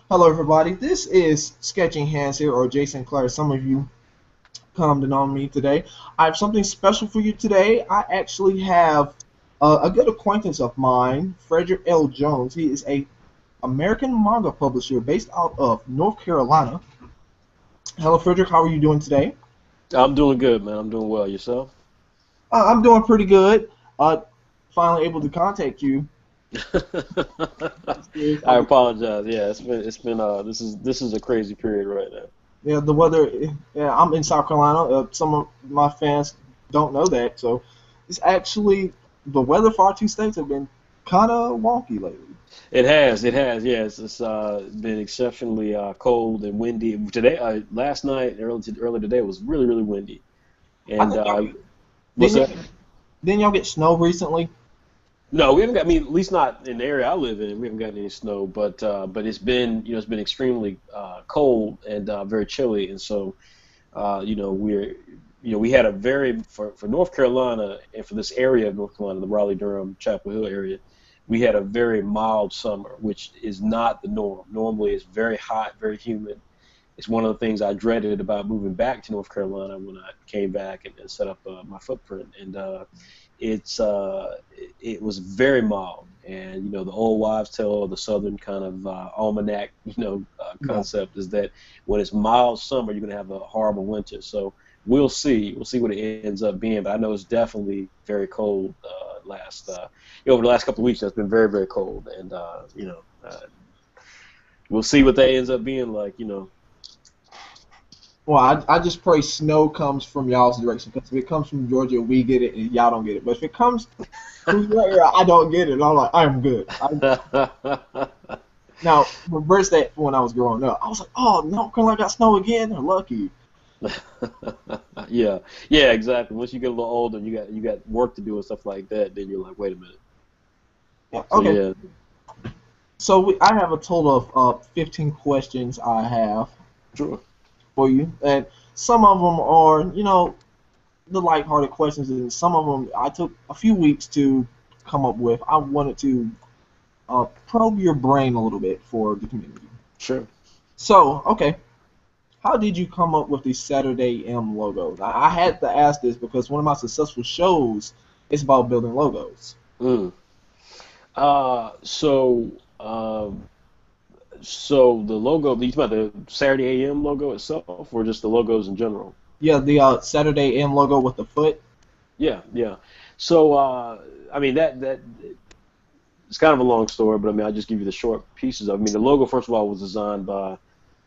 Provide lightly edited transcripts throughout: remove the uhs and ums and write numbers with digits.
Hello, everybody. This is Sketching Hands here, or Jason Clare. Some of you come to know me today. I have something special for you today. I actually have a good acquaintance of mine, Frederick L. Jones. He is a American manga publisher based out of North Carolina. Hello, Frederick. How are you doing today? I'm doing good, man. I'm doing well. Yourself? I'm doing pretty good. Uh, Finally able to contact you. I apologize. Yeah, it's been this is a crazy period right now. Yeah, the weather. Yeah, I'm in South Carolina. Some of my fans don't know that, so it's actually the weather for our two states have been kind of wonky lately. It has. Yeah, it's been exceptionally cold and windy today. Last night, early today was really really windy. I And think y'all what's didn't that? y'all, didn't y'all get snow recently? No, we haven't got. I mean, at least not in the area I live in. We haven't gotten any snow, but it's been it's been extremely cold and very chilly, and so we had a very for North Carolina and for this area of North Carolina, the Raleigh Durham Chapel Hill area, we had a very mild summer, which is not the norm. Normally, it's very hot, very humid. It's one of the things I dreaded about moving back to North Carolina when I came back and set up my footprint. And it's it was very mild. And the old wives' tale, the Southern kind of almanac, Yeah. concept is that when it's mild summer, you're gonna have a horrible winter. So we'll see. We'll see what it ends up being. But I know it's definitely very cold. Over the last couple of weeks, it's been very very cold, and we'll see what that ends up being like. Well, I just pray snow comes from y'all's direction because if it comes from Georgia, we get it and y'all don't get it. But if it comes through your area, I don't get it. I'm like, I'm good. Now, reverse that when I was growing up. I was like, oh, North Carolina got snow again. They're lucky. Yeah, yeah, exactly. Once you get a little older, and you got work to do and stuff like that. Then you're like, wait a minute. Yeah, So okay. yeah, So I have a total of 15 questions I have sure. for you, and some of them are, the lighthearted questions, and some of them I took a few weeks to come up with. I wanted to probe your brain a little bit for the community. Sure. So, okay, how did you come up with the Saturday M logo? I had to ask this because one of my successful shows is about building logos. Mm. Uh, so, um, so the logo, you talking about the Saturday AM logo itself, or just the logos in general? Yeah, the Saturday M logo with the foot. Yeah, yeah. So, I mean that it's kind of a long story, but I mean I'll just give you the short pieces of. I mean the logo first of all was designed by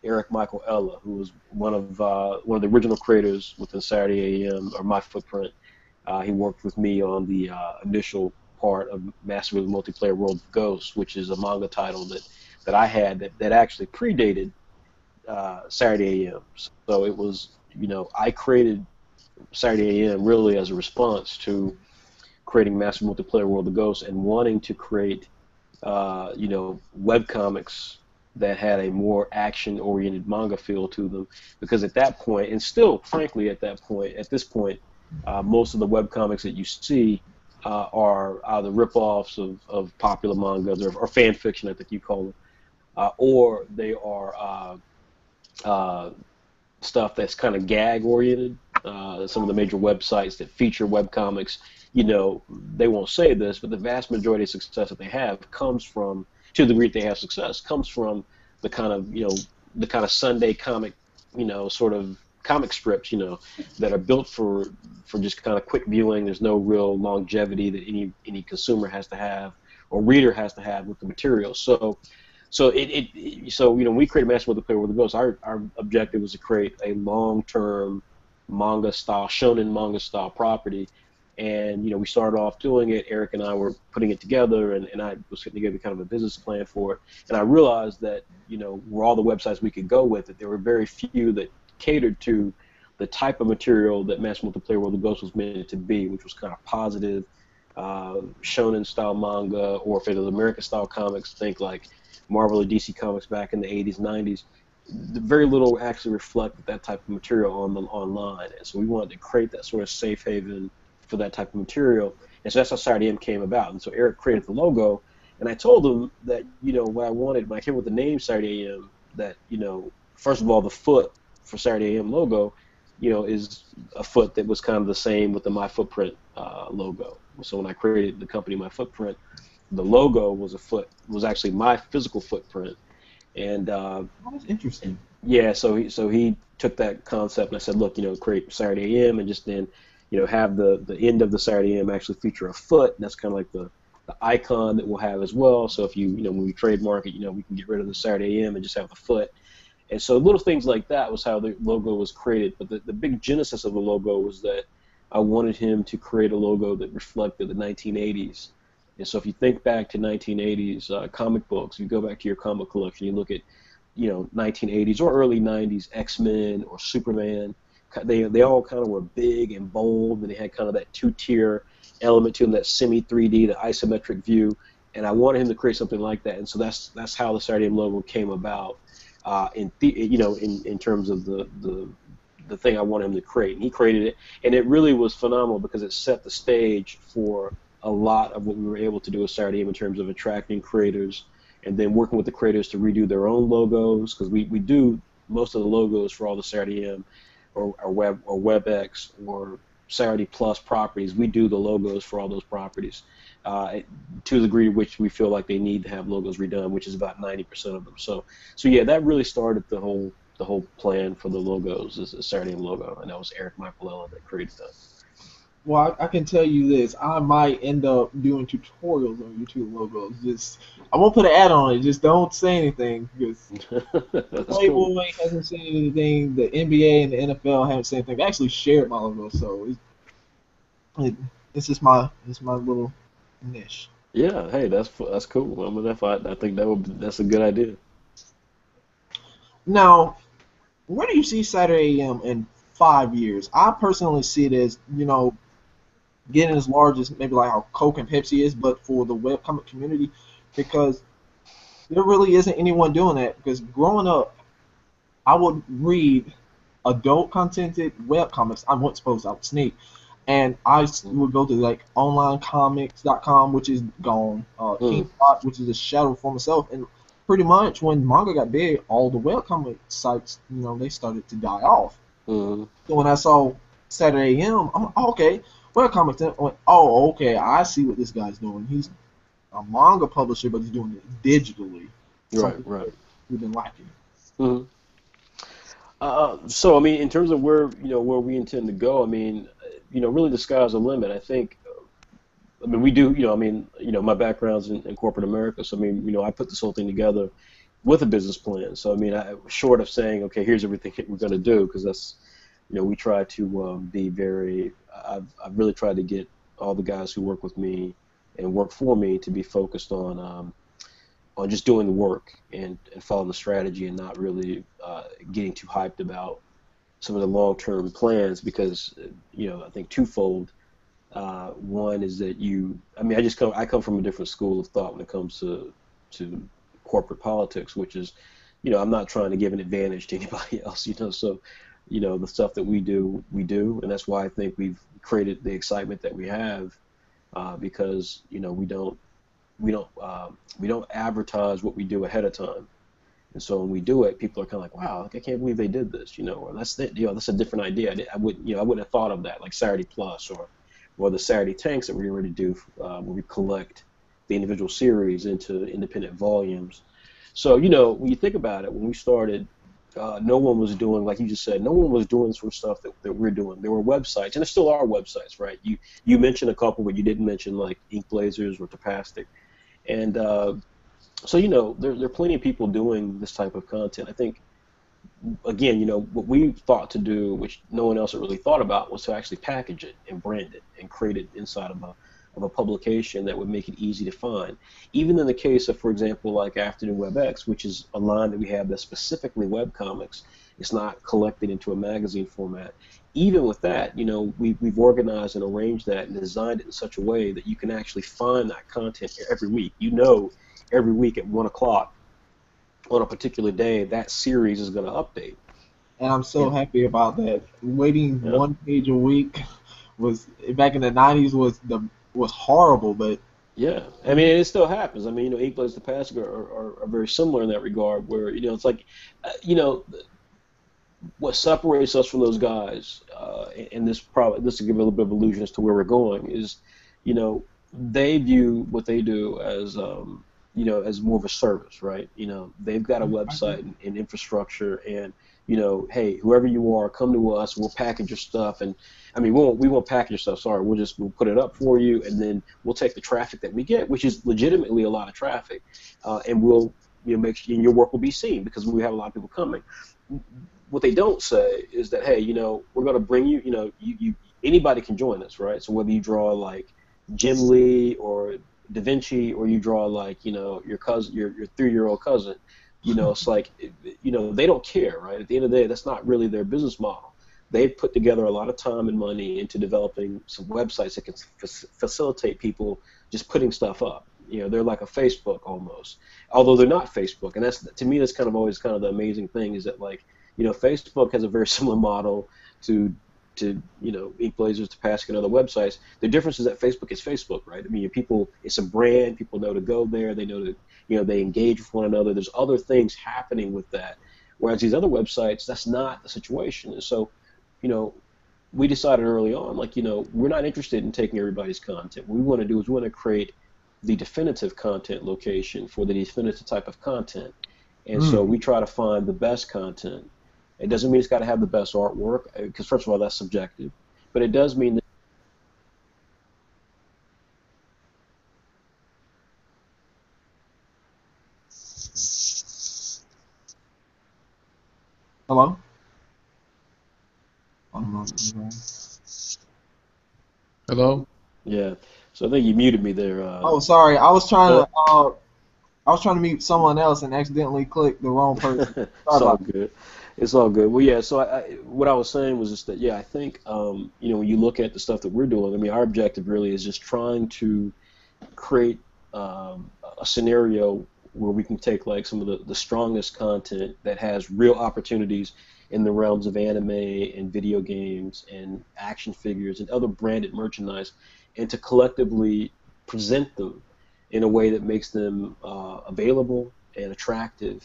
Eric Michael Ella, who was one of the original creators within Saturday AM or my footprint. He worked with me on the initial part of Master of the Multiplayer World of Ghosts, which is a manga title that I had that actually predated Saturday AM. So it was, I created Saturday AM really as a response to creating Master Multiplayer World of Ghosts and wanting to create, web comics that had a more action-oriented manga feel to them. Because at that point, and still, frankly, at this point, most of the web comics that you see are either rip-offs of popular mangas or fan fiction, I think you call them, or they are uh, stuff that's kind of gag oriented. Some of the major websites that feature webcomics, they won't say this, but the vast majority of success that they have comes from, to the degree that they have success, comes from the kind of, the kind of Sunday comic, sort of comic strips, that are built for just kind of quick viewing. There's no real longevity that any consumer has to have or reader has to have with the material. So when we created Master Multiplayer World of Ghosts, our objective was to create a long-term manga style, shonen manga style property. And we started off doing it. Eric and I were putting it together, and I was putting together kind of a business plan for it. And I realized that were all the websites we could go with it, there were very few that catered to the type of material that Master Multiplayer World of Ghosts was meant to be, which was kind of positive shonen style manga, or if it was American style comics, think like Marvel or DC Comics back in the 80s, 90s. Very little actually reflected that type of material online, and so we wanted to create that sort of safe haven for that type of material. And so that's how Saturday M came about. And so Eric created the logo, And I told them that, what I wanted when I came up with the name Saturday AM, that, first of all, the foot for Saturday AM logo, is a foot that was kind of the same with the My Footprint logo. So when I created the company My Footprint, the logo was actually my physical footprint. And That's interesting. yeah, so he took that concept, and I said, look, create Saturday AM, and just then, have the end of the Saturday AM actually feature a foot. And that's kind of like the icon that we'll have as well. So if when we trademark it, we can get rid of the Saturday AM and just have the foot. And so little things like that was how the logo was created. But the big genesis of the logo was that I wanted him to create a logo that reflected the 1980s. And so if you think back to 1980s comic books, you go back to your comic collection, you look at 1980s or early 90s X-Men or Superman. They all kind of were big and bold, and they had kind of that two-tier element to them, that semi 3D, the isometric view. And I wanted him to create something like that, and so that's how the Saturday logo came about. In terms of the thing I wanted him to create, and he created it, and it really was phenomenal because it set the stage for a lot of what we were able to do with Saturday in terms of attracting creators, and then working with the creators to redo their own logos, because we do most of the logos for all the Saturday M or WebX or Saturday Plus properties. We do the logos for all those properties to the degree to which we feel like they need to have logos redone, which is about 90% of them. So yeah, that really started the whole plan for the logos, is the Saturday M logo, and that was Eric Michaelella that created that. Well, I can tell you this. I might end up doing tutorials on YouTube logos. Just, I won't put an ad on it. Just don't say anything, because That's cool. Playboy hasn't said anything. The NBA and the NFL haven't said anything. They actually shared my logo, so it, it's just my little niche. Yeah, hey, that's cool. I mean, I think that's a good idea. Now, where do you see Saturday AM in 5 years? I personally see it as, getting as large as maybe like how Coke and Pepsi is, but for the webcomic community, because there really isn't anyone doing that. Because growing up, I would read adult contented webcomics. I wasn't supposed to, I would sneak. And would go to like onlinecomics.com, which is gone, Mm, Kingspot, which is a shadow for myself. And pretty much when manga got big, all the webcomic sites, they started to die off. mm, So when I saw Saturday AM, I'm like, oh, okay, webcomics. Then I went, oh, okay, I see what this guy's doing. He's a manga publisher, but he's doing it digitally, right, something right. that we've been lacking. Mm. So I mean, in terms of where we intend to go, I mean, really the sky's the limit. I mean, we do, my background's in corporate America, so I mean, I put this whole thing together with a business plan. So I mean, short of saying, okay, here's everything that we're going to do, because that's, we try to be very. I've really tried to get all the guys who work with me and work for me to be focused on just doing the work and following the strategy, and not really getting too hyped about some of the long-term plans, because I think twofold. One is that I come from a different school of thought when it comes to corporate politics, which is, I'm not trying to give an advantage to anybody else, so, the stuff that we do, and that's why I think we've created the excitement that we have, because, we don't advertise what we do ahead of time. And so when we do it, people are kind of like, "Wow, like, I can't believe they did this," or that's a different idea. I wouldn't have thought of that, like Saturday Plus or the Saturday Tanks that we already do, where we collect the individual series into independent volumes. So when you think about it, when we started, no one was doing, like you just said, no one was doing the sort of stuff that we're doing. There were websites, and there still are websites, right? You mentioned a couple, but you didn't mention like Ink Blazers or Tapastic, and so there are plenty of people doing this type of content. I think, again, what we thought to do, which no one else had really thought about, was to actually package it and brand it and create it inside of a publication that would make it easy to find. Even in the case of, for example, like Afternoon WebX, which is a line that we have that's specifically webcomics, it's not collected into a magazine format. Even with that, we've organized and arranged that and designed it in such a way that you can actually find that content every week. Every week at 1 o'clock on a particular day, that series is going to update. And I'm so And happy about that. Waiting yeah, one page a week was back in the '90s was horrible, but Yeah, I mean, it still happens. I mean, Eight Blades to Pass are very similar in that regard, where it's like, you know, what separates us from those guys, and this will give a little bit of illusion as to where we're going, is, they view what they do as, as more of a service, right? They've got a I agree. website and infrastructure, and hey, whoever you are, come to us. We'll package your stuff, and I mean, we won't package your stuff. Sorry, we'll put it up for you, and then we'll take the traffic that we get, which is legitimately a lot of traffic, and we'll make sure your work will be seen because we have a lot of people coming. What they don't say is that, hey, we're going to bring you, anybody can join us, right? So whether you draw like Jim Lee or Da Vinci, or you draw like, your cousin, your 3-year-old cousin, it's like, they don't care, right? At the end of the day, that's not really their business model. They've put together a lot of time and money into developing some websites that can facilitate people just putting stuff up. They're like a Facebook almost, although they're not Facebook. And that's, to me, that's kind of always kind of the amazing thing, is that, like, Facebook has a very similar model to Ink Blazers, to Pascal, and other websites. The difference is that Facebook is Facebook, right? I mean, people, it's a brand. People know to go there. They know to, they engage with one another. There's other things happening with that. Whereas these other websites, that's not the situation. And so, you know, we decided early on, like, we're not interested in taking everybody's content. What we want to do is we want to create the definitive content location for the definitive type of content. And so Mm. we try to find the best content. It doesn't mean it's got to have the best artwork, because first of all, that's subjective. But it does mean that. Hello? I don't know if this is on. Hello? Yeah. So I think you muted me there. Oh, sorry. But I was trying to meet someone else and accidentally clicked the wrong person. Sorry it's all about good. It's all good. Well, yeah. So what I was saying was just that, yeah, I think, when you look at the stuff that we're doing, I mean, our objective really is just trying to create a scenario where we can take like some of the strongest content that has real opportunities in the realms of anime and video games and action figures and other branded merchandise, and to collectively present them in a way that makes them available and attractive,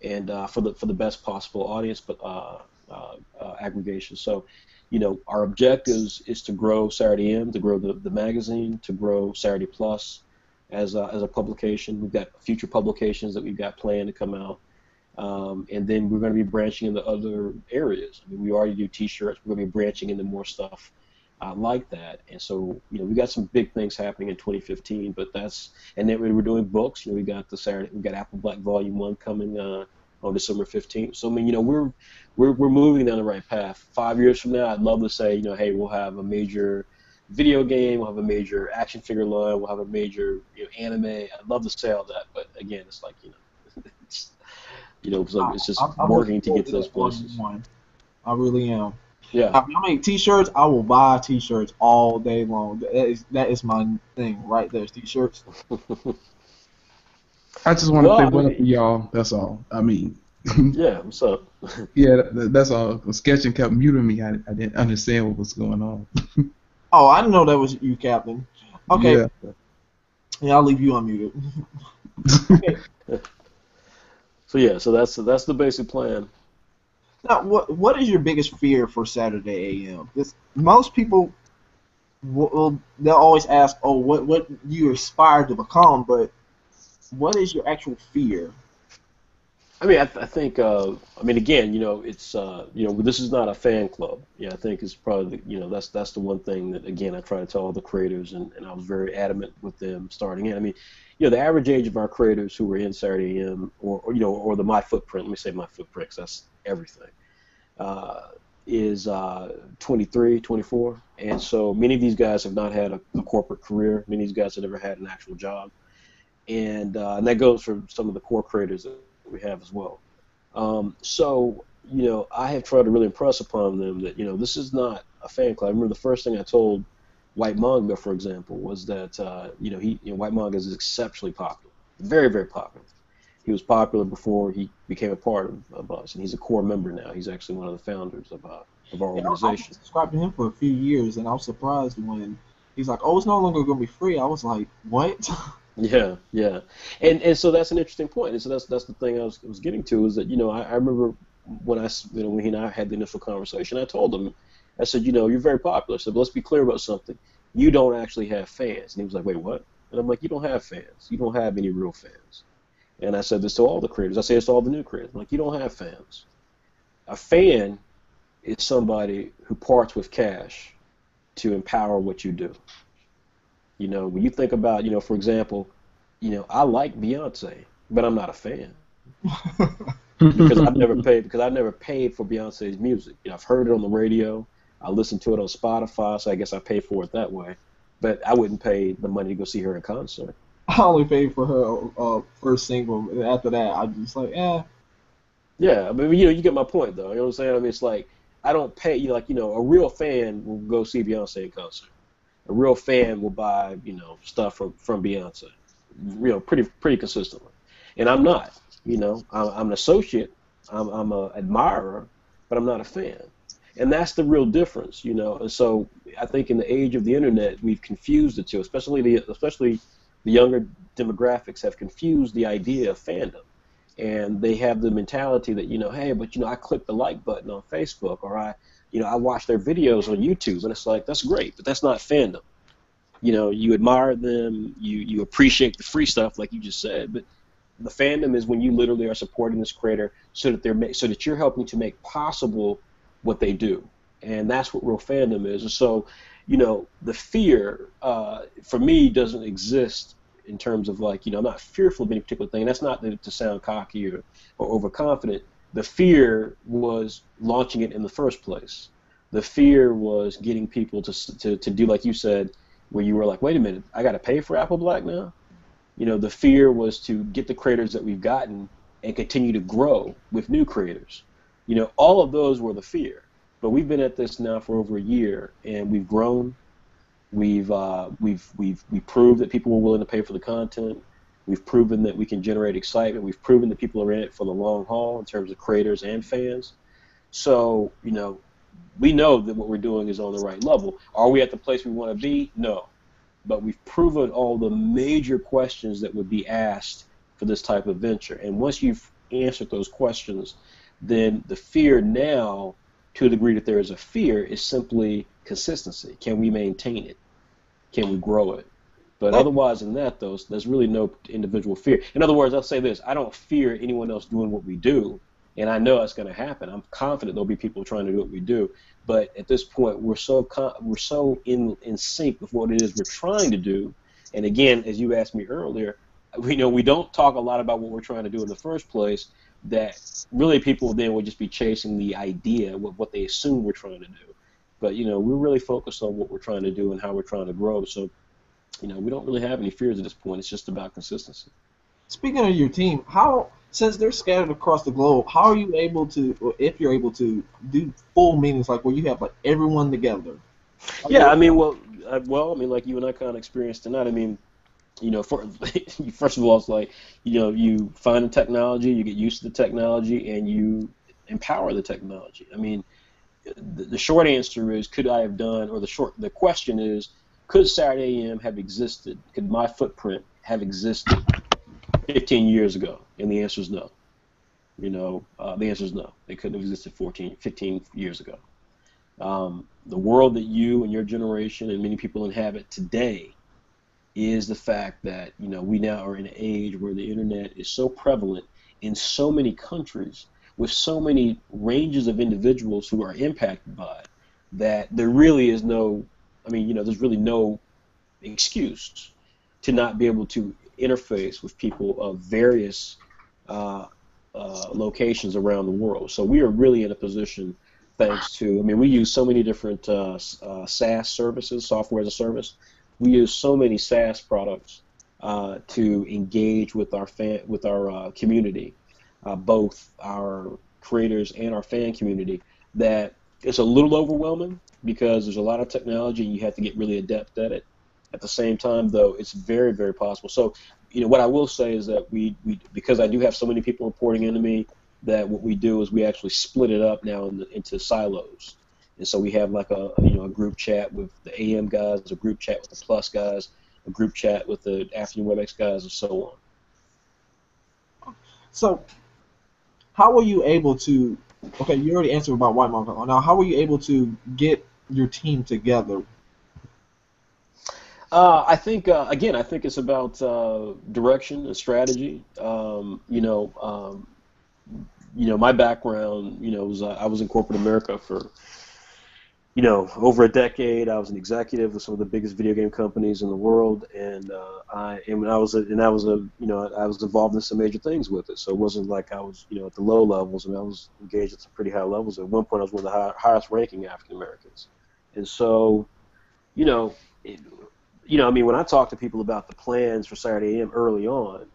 and for the best possible audience, but aggregation. So, our objectives is to grow Saturday M, to grow the magazine, to grow Saturday Plus as a publication. We've got future publications that we've got planned to come out. And then we're going to be branching into other areas. I mean, we already do T-shirts. We're going to be branching into more stuff like that. And so, we got some big things happening in 2015. But and then we're doing books. We got Apple Black Volume 1 coming on December 15th. So I mean, we're moving down the right path. 5 years from now, I'd love to say, hey, we'll have a major video game, we'll have a major action figure line, we'll have a major anime. I'd love to say all that, but again, it's like, it's, it's like, it's just I'm looking working to forward get to to those that volume places. one. I really am. Yeah. Now, if I make T-shirts, I will buy T-shirts all day long. That is my thing right there, is T-shirts. I just want to Well, say I what up to mean, y'all. That's all. I mean, yeah. What's up? yeah, that's all. Sketching kept muting me. I didn't understand what was going on. Oh, I didn't know that was you, Captain. Okay, Yeah. yeah, I'll leave you unmuted. Okay, So yeah, so that's the basic plan. now what is your biggest fear for Saturday AM? Because most people they'll always ask, "Oh, what you aspire to become?" But what is your actual fear? I mean, I think, I mean, again, it's, this is not a fan club. Yeah, I think it's probably, that's the one thing that, again, I try to tell all the creators, and I was very adamant with them starting in. I mean, the average age of our creators who were in Saturday AM, or the My Footprint, let me say My Footprint, 'cause that's everything, uh, is 23, 24. And so many of these guys have not had a corporate career. Many of these guys have never had an actual job. And that goes for some of the core creators that we have as well. So, I have tried to really impress upon them that, this is not a fan club. I remember the first thing I told White Manga, for example, was that, White Manga is exceptionally popular, very, very popular. He was popular before he became a part of us, and he's a core member now. He's actually one of the founders of our Yeah, I've been organization. subscribed to him for a few years, and I was surprised when, He's like, oh, it's no longer going to be free. I was like, what? Yeah, yeah, and so that's an interesting point. And so that's the thing I was getting to is that I remember when when he and I had the initial conversation, I told him, I said, you're very popular. So let's be clear about something. You don't actually have fans. And he was like, wait, what? And I'm like, you don't have fans. You don't have any real fans. And I said this to all the creators. I say this to all the new creators. I'm like, you don't have fans. A fan is somebody who parts with cash to empower what you do. When you think about, for example, I like Beyonce, but I'm not a fan because I've never paid for Beyonce's music. I've heard it on the radio, I listen to it on Spotify, so I guess I pay for it that way. But I wouldn't pay the money to go see her in concert. I only paid for her first single. And after that, I just like, eh. Yeah, I mean, you get my point though. You know what I'm saying? I mean, it's like I don't pay. A real fan will go see Beyonce in concert. A real fan will buy, stuff from Beyonce, pretty consistently. And I'm not. I'm an associate. I'm a admirer, but I'm not a fan. And that's the real difference. And so I think in the age of the internet, we've confused the two, especially the younger demographics have confused the idea of fandom. And they have the mentality that, hey, but I click the like button on Facebook, or I watch their videos on YouTube, and it's like, that's great, but that's not fandom. You admire them, you appreciate the free stuff like you just said, but the fandom is when you literally are supporting this creator so that you're helping to make possible what they do. And that's what real fandom is. And so, the fear for me doesn't exist in terms of I'm not fearful of any particular thing. That's not to sound cocky or overconfident. The fear was launching it in the first place. The fear was getting people to do like you said, where you were like, wait a minute, I got to pay for Apple Black now? The fear was to get the creators that we've gotten and continue to grow with new creators. All of those were the fear. But we've been at this now for over a year, and we've grown. We've proved that people were willing to pay for the content. We've proven that we can generate excitement. We've proven that people are in it for the long haul in terms of creators and fans. So, we know that what we're doing is on the right level. Are we at the place we want to be? No. But we've proven all the major questions that would be asked for this type of venture. And once you've answered those questions, then the fear now, to the degree that there is a fear, is simply consistency. Can we maintain it? Can we grow it? But otherwise than that, though, there's really no individual fear. In other words, I'll say this. I don't fear anyone else doing what we do, and I know that's going to happen. I'm confident there'll be people trying to do what we do. But at this point, we're so in sync with what it is we're trying to do. And again, as you asked me earlier, we don't talk a lot about what we're trying to do in the first place, that really people then would just be chasing the idea of what they assume we're trying to do. But, we're really focused on what we're trying to do and how we're trying to grow. So, we don't really have any fears at this point. It's just about consistency. Speaking of your team, since they're scattered across the globe, how are you able to, or if you're able to, do full meetings like where you have like everyone together? Yeah, I mean, like you and I kind of experienced tonight. I mean, first of all, it's like, you find the technology, you get used to the technology, and you empower the technology. I mean, the short answer is, could I have done, or the question is, could Saturday AM have existed? Could my footprint have existed 15 years ago? And the answer is no. The answer is no. They couldn't have existed 15 years ago. The world that you and your generation and many people inhabit today is the fact that we now are in an age where the internet is so prevalent in so many countries with so many ranges of individuals who are impacted by it, that there really is there's really no excuse to not be able to interface with people of various locations around the world. So we are really in a position, thanks to, we use so many different SaaS services, software as a service. We use so many SaaS products to engage with our community, both our creators and our fan community, that it's a little overwhelming because there's a lot of technology and you have to get really adept at it. At the same time, though, it's very, very possible. So, what I will say is that we because I do have so many people reporting into me, that what we do is we actually split it up now into silos. And so we have like a group chat with the AM guys, a group chat with the Plus guys, a group chat with the Afternoon WebEx guys, and so on. So, how were you able to? Okay, you already answered about White Manga. Now, how were you able to get your team together? I think again, I think it's about direction and strategy. My background, was I was in corporate America for over a decade. I was an executive of some of the biggest video game companies in the world, and I was involved in some major things with it. So it wasn't like I was at the low levels, and I was engaged at some pretty high levels. At one point, I was one of the highest ranking African Americans, and so you know, it, when I talk to people about the plans for Saturday AM early on,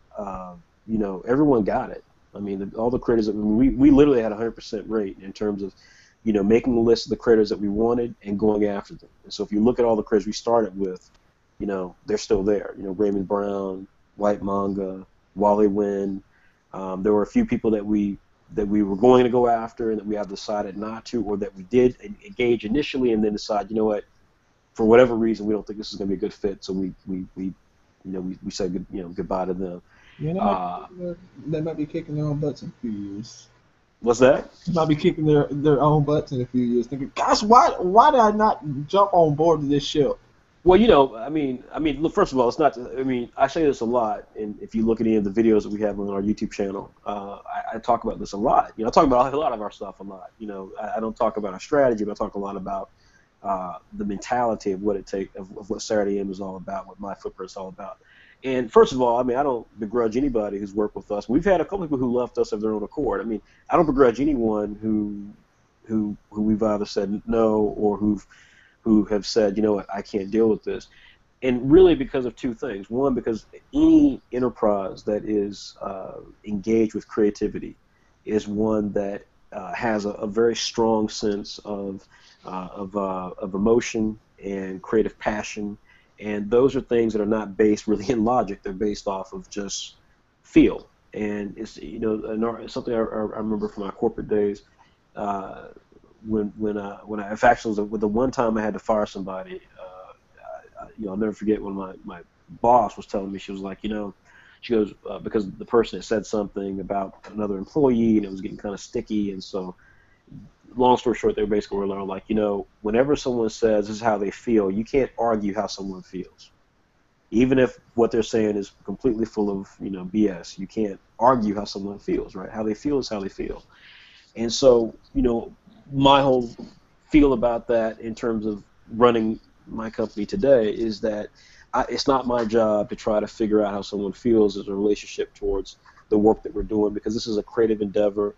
everyone got it. I mean, all the creators, we literally had a 100% rate in terms of, making a list of the creators that we wanted and going after them. And so if you look at all the creators we started with, they're still there. Raymond Brown, White Manga, Wally Wynn. There were a few people that we were going to go after and that we have decided not to, or that we did engage initially and then decide, for whatever reason, we don't think this is going to be a good fit, so we said goodbye to them. Yeah, they might be kicking their own butts in a few years. What's that? They might be kicking their own butts in a few years, thinking, "Gosh, why did I not jump on board with this ship?" Well, look, first of all, it's not. I say this a lot, and if you look at any of the videos that we have on our YouTube channel, I talk about this a lot. I talk about a lot of our stuff a lot. I don't talk about our strategy, but I talk a lot about the mentality of what of what Saturday AM is all about, what my footprint is all about. And first of all, I don't begrudge anybody who's worked with us. We've had a couple people who left us of their own accord. I don't begrudge anyone who we've either said no or who have said, what, I can't deal with this. And really because of two things. One, because any enterprise that is engaged with creativity is one that has a very strong sense of emotion and creative passion, and those are things that are not based really in logic. They're based off of just feel. And it's something I remember from my corporate days when I actually was the one time I had to fire somebody. I'll never forget when my boss was telling me, she was like, she goes, because the person had said something about another employee and it was getting kind of sticky, and so long story short, they basically were like, whenever someone says this is how they feel, you can't argue how someone feels. Even if what they're saying is completely full of, BS, you can't argue how someone feels, right? How they feel is how they feel. And so, my whole feel about that in terms of running my company today is that it's not my job to try to figure out how someone feels as a relationship towards the work that we're doing, because this is a creative endeavor.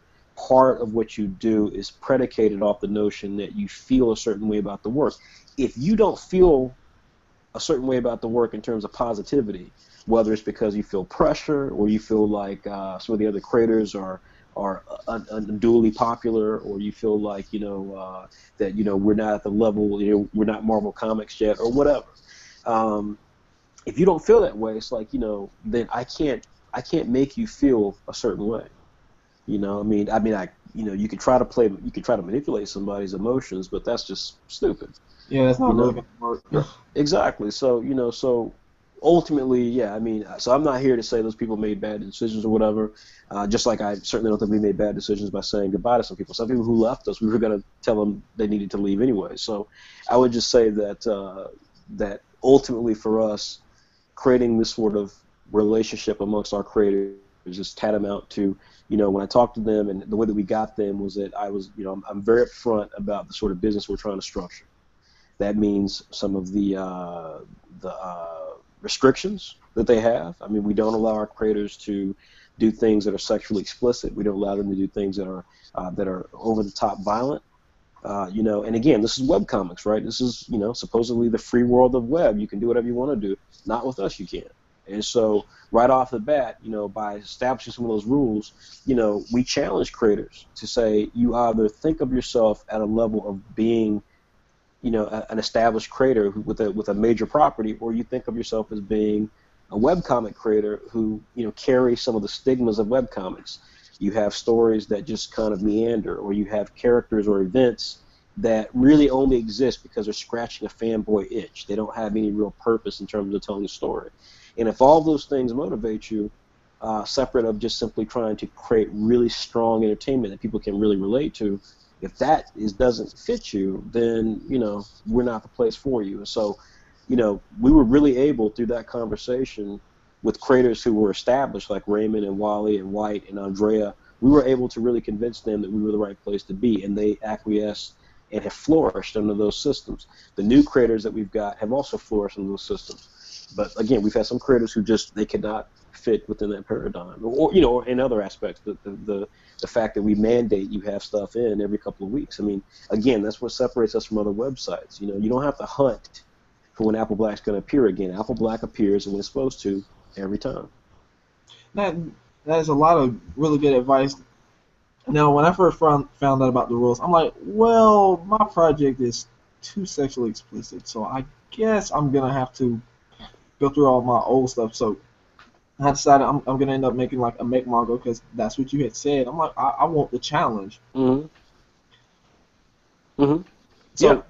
Part of what you do is predicated off the notion that you feel a certain way about the work. If you don't feel a certain way about the work in terms of positivity, whether it's because you feel pressure or you feel like some of the other creators are unduly popular, or you feel like that we're not at the level, we're not Marvel Comics yet, or whatever. If you don't feel that way, it's like then I can't make you feel a certain way. You could try to manipulate somebody's emotions, but that's just stupid. Yeah, that's not really gonna work. Exactly. So ultimately, yeah. So I'm not here to say those people made bad decisions or whatever. Just like I certainly don't think we made bad decisions by saying goodbye to some people. Some people who left us, we were going to tell them they needed to leave anyway. So I would just say that that ultimately for us, creating this sort of relationship amongst our creators is tantamount to, when I talked to them, and the way that we got them was that I was, I'm very upfront about the sort of business we're trying to structure. That means some of the restrictions that they have. We don't allow our creators to do things that are sexually explicit. We don't allow them to do things that are over the top violent. And again, this is webcomics, right? This is supposedly the free world of web. You can do whatever you want to do. Not with us, you can't. And so right off the bat, by establishing some of those rules, we challenge creators to say you either think of yourself at a level of being, an established creator with a major property, or you think of yourself as being a webcomic creator who carries some of the stigmas of webcomics. You have stories that just kind of meander, or you have characters or events that really only exist because they're scratching a fanboy itch. They don't have any real purpose in terms of telling a story. And if all those things motivate you, separate of just simply trying to create really strong entertainment that people can really relate to, if that doesn't fit you, then, we're not the place for you. And so, we were really able through that conversation with creators who were established, like Raymond and Wally and White and Andrea, we were able to really convince them that we were the right place to be, and they acquiesced and have flourished under those systems. The new creators that we've got have also flourished under those systems. But again, we've had some creators who they could not fit within that paradigm, or in other aspects, the fact that we mandate you have stuff in every couple of weeks. I mean, again, that's what separates us from other websites. You don't have to hunt for when Apple Black's going to appear again. Apple Black appears when it's supposed to every time. That is a lot of really good advice. Now, when I first found out about the rules, I'm like, well, my project is too sexually explicit, so I guess I'm gonna have to go through all my old stuff. So I decided I'm gonna end up making like a make manga because that's what you had said. I'm like, I want the challenge. Mm-hmm. Mm-hmm. So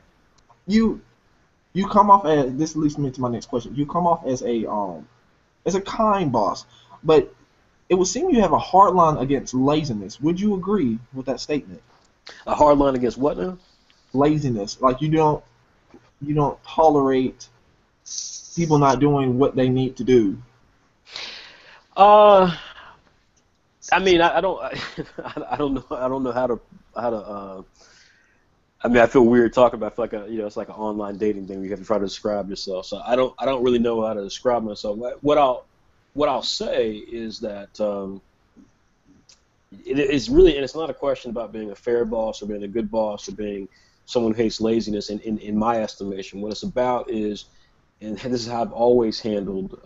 you come off as, this leads me to my next question. You come off as a kind boss, but it would seem you have a hard line against laziness. Would you agree with that statement? A hard line against what now? Laziness. Like you don't tolerate people not doing what they need to do. I mean, I don't I don't know how to I mean, I feel weird talking about, I feel like it's like an online dating thing where you have to try to describe yourself. So I don't really know how to describe myself. What I'll say is that it's really, and it's not a question about being a fair boss or being a good boss or being someone who hates laziness. In my estimation, what it's about is, and this is how I've always handled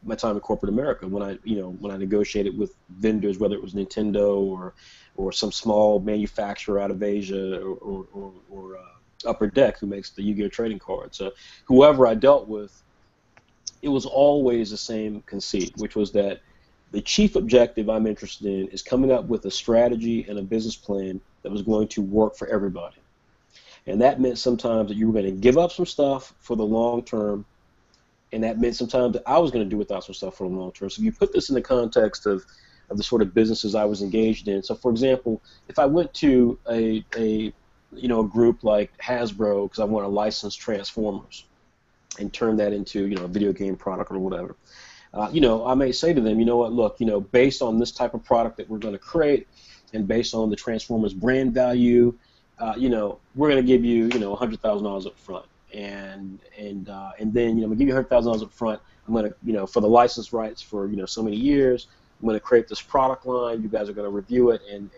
my time in corporate America when I negotiated with vendors, whether it was Nintendo or some small manufacturer out of Asia or Upper Deck who makes the Yu-Gi-Oh trading cards. Whoever I dealt with, it was always the same conceit, which was that the chief objective I'm interested in is coming up with a strategy and a business plan that was going to work for everybody. And that meant sometimes that you were going to give up some stuff for the long term, and that meant sometimes that I was going to do without some stuff for the long term. So you put this in the context of the sort of businesses I was engaged in. So, for example, if I went to a group like Hasbro because I want to license Transformers and turn that into a video game product or whatever, I may say to them, you know what, look, based on this type of product that we're going to create and based on the Transformers brand value, we're going to give you $100,000 up front. And then we'll give you $100,000 up front. I'm going to for the license rights for so many years. I'm going to create this product line. You guys are going to review it, and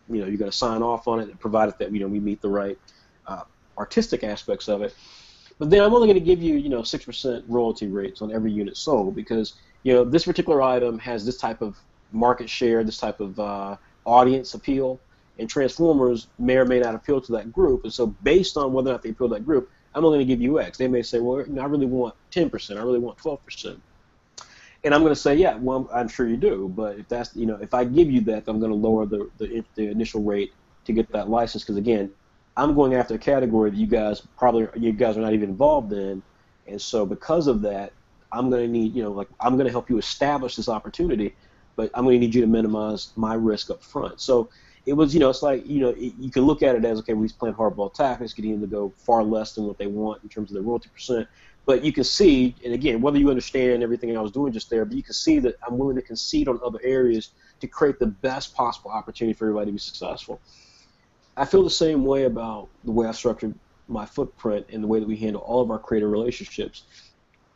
you're going to sign off on it, provided that we meet the right artistic aspects of it. But then I'm only going to give you 6% royalty rates on every unit sold because this particular item has this type of market share, this type of audience appeal, and Transformers may or may not appeal to that group. And so based on whether or not they appeal to that group, I'm only going to give you X. They may say, well, I really want 10%. I really want 12%. And I'm going to say, yeah, well, I'm sure you do. But if that's, if I give you that, I'm going to lower the initial rate to get that license because, again, I'm going after a category that you guys are not even involved in. And so because of that, I'm going to need, I'm going to help you establish this opportunity, but I'm going to need you to minimize my risk up front. So it was, it's like, you can look at it as, okay, we're playing hardball tactics, getting them to go far less than what they want in terms of their royalty percent. But you can see, and again, whether you understand everything I was doing just there, but you can see that I'm willing to concede on other areas to create the best possible opportunity for everybody to be successful. I feel the same way about the way I've structured my footprint and the way that we handle all of our creator relationships.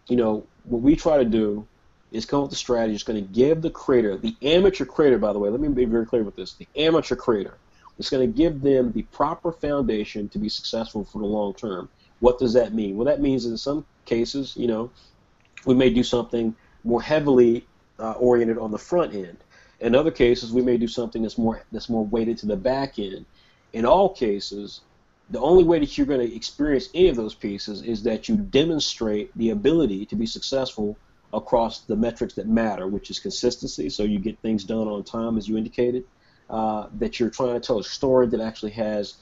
What we try to do is come up with a strategy that's going to give the creator, the amateur creator, by the way, let me be very clear with this, the amateur creator, it's going to give them the proper foundation to be successful for the long term. What does that mean? Well, that means in some cases, we may do something more heavily oriented on the front end. In other cases, we may do something that's more weighted to the back end. In all cases, the only way that you're going to experience any of those pieces is that you demonstrate the ability to be successful across the metrics that matter, which is consistency, so you get things done on time, as you indicated, that you're trying to tell a story that actually has,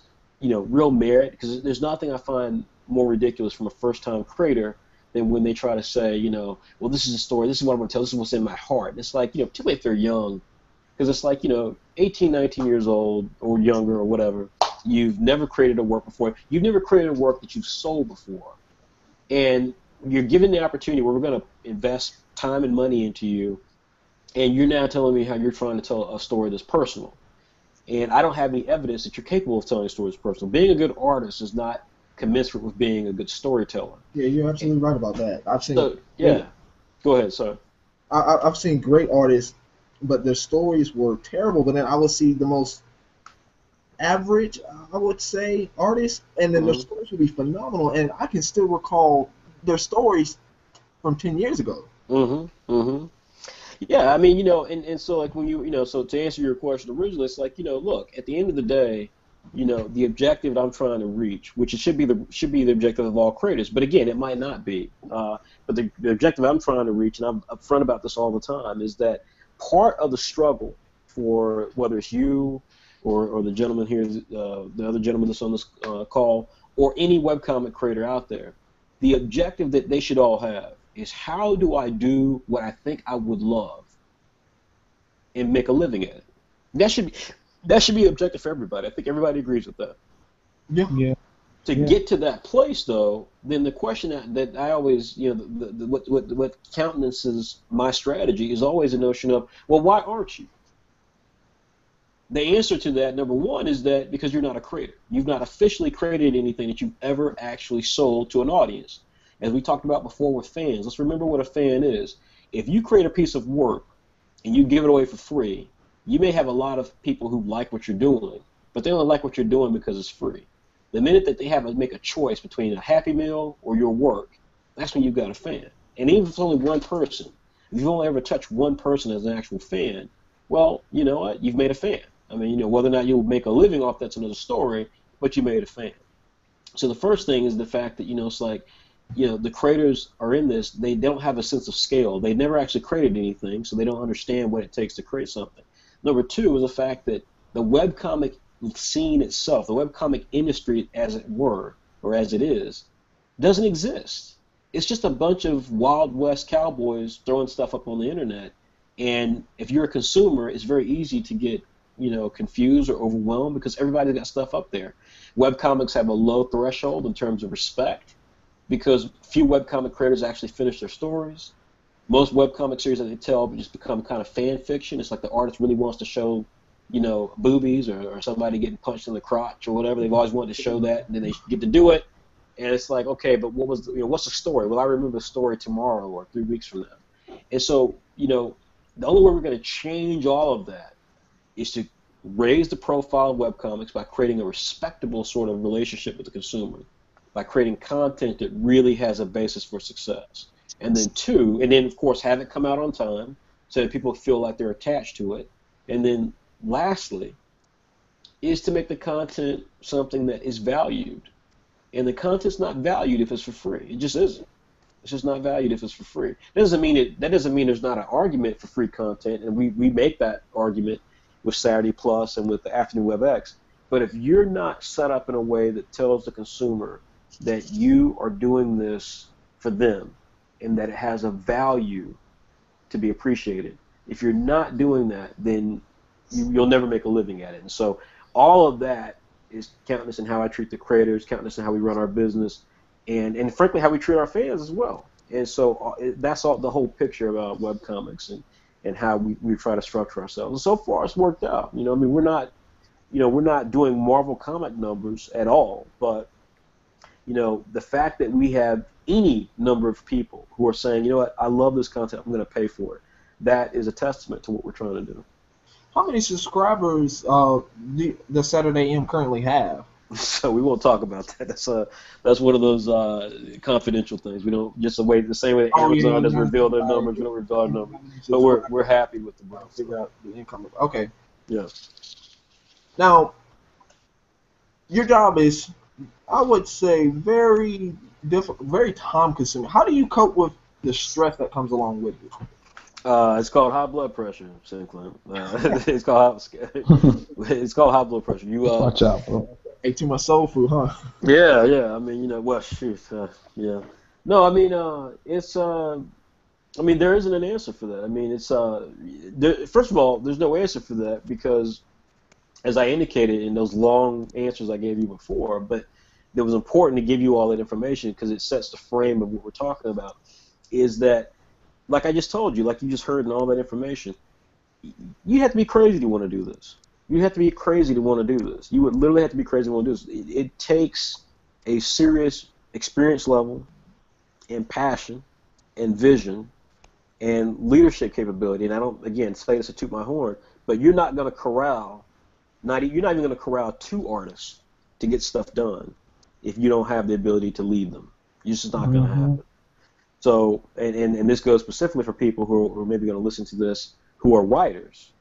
real merit, because there's nothing I find more ridiculous from a first-time creator than when they try to say, well, this is a story, this is what I'm going to tell, this is what's in my heart. And it's like, particularly if they're young, because it's like, 18, 19 years old or younger or whatever, you've never created a work before, you've never created a work that you've sold before, and you're given the opportunity where we're going to invest time and money into you, and you're now telling me how you're trying to tell a story that's personal. And I don't have any evidence that you're capable of telling a story that's personal. Being a good artist is not commensurate with being a good storyteller. Yeah, you're absolutely right about that. I've seen. So, yeah. Go ahead, sir. I've seen great artists, but their stories were terrible. But then I would see the most average, I would say, artists, and then their stories would be phenomenal. And I can still recall their stories from 10 years ago. Yeah, I mean, and so like when so to answer your question originally, it's like, look, at the end of the day, the objective that I'm trying to reach, which it should be the objective of all creators, but again, it might not be. But the objective I'm trying to reach, and I'm upfront about this all the time, is that part of the struggle for whether it's you or the gentleman here, the other gentleman that's on this call, or any webcomic creator out there, the objective that they should all have is, how do I do what I think I would love and make a living at it? That should be objective for everybody. I think everybody agrees with that. Yeah. To get to that place, though, then the question that I always, what countenances my strategy is always the notion of, well, why aren't you? The answer to that, number one, is that because you're not a creator. You've not officially created anything that you've ever actually sold to an audience. As we talked about before with fans, let's remember what a fan is. If you create a piece of work and you give it away for free, you may have a lot of people who like what you're doing, but they only like what you're doing because it's free. The minute that they have to make a choice between a Happy Meal or your work, that's when you've got a fan. And even if it's only one person, if you've only ever touched one person as an actual fan, well, you know what? You've made a fan. I mean, whether or not you'll make a living off that's another story, but you made a fan. So the first thing is the fact that, it's like, the creators are in this, they don't have a sense of scale. They never actually created anything, so they don't understand what it takes to create something. Number two is the fact that the webcomic scene itself, the webcomic industry, as it were, or as it is, doesn't exist. It's just a bunch of Wild West cowboys throwing stuff up on the internet, and if you're a consumer, it's very easy to get confused or overwhelmed because everybody's got stuff up there. Webcomics have a low threshold in terms of respect, because few webcomic creators actually finish their stories. Most webcomic series that they tell just become kind of fan fiction. It's like the artist really wants to show, boobies or somebody getting punched in the crotch or whatever. They've always wanted to show that, and then they get to do it. And it's like, okay, but what's the story? Well, I remember the story tomorrow or 3 weeks from now. And so, the only way we're going to change all of that is to raise the profile of webcomics by creating a respectable sort of relationship with the consumer, by creating content that really has a basis for success. And then of course have it come out on time so that people feel like they're attached to it. And then lastly is to make the content something that is valued. And the content's not valued if it's for free. It just isn't. It's just not valued if it's for free. That doesn't mean there's not an argument for free content, and we make that argument with Saturday Plus and with the Afternoon WebX. But if you're not set up in a way that tells the consumer that you are doing this for them and that it has a value to be appreciated, if you're not doing that, then you'll never make a living at it. And so all of that is countless in how I treat the creators, countless in how we run our business, and frankly how we treat our fans as well. And so that's all the whole picture about webcomics and how we try to structure ourselves. And so far it's worked out. I mean, we're not doing Marvel comic numbers at all, but the fact that we have any number of people who are saying, what, I love this content, I'm going to pay for it, that is a testament to what we're trying to do. How many subscribers the Saturday M currently have? So we won't talk about that. That's one of those confidential things. We don't the same way that Amazon doesn't reveal their numbers. We don't reveal our numbers, but we're happy with the growth. Figure out the income. Okay. Yeah. Now, your job is, I would say, very difficult, very time-consuming. How do you cope with the stress that comes along with it? It's called high blood pressure, Sinclair. It's called high blood pressure. Watch out, bro. Ate too much soul food, huh? Yeah, yeah. I mean, well, shoot, yeah. No, I mean, it's. I mean, there isn't an answer for that. I mean, it's. First of all, there's no answer for that because, as I indicated in those long answers I gave you before, but it was important to give you all that information because it sets the frame of what we're talking about. Is that, like I just told you, like you just heard in all that information, you have to be crazy to want to do this. You have to be crazy to want to do this. You would literally have to be crazy to want to do this. It takes a serious experience level and passion and vision and leadership capability. And I don't, again, say this to toot my horn, but you're not going to corral, you're not even going to corral two artists to get stuff done if you don't have the ability to lead them. It's just not going to Mm-hmm. happen. So, and this goes specifically for people who are maybe going to listen to this who are writers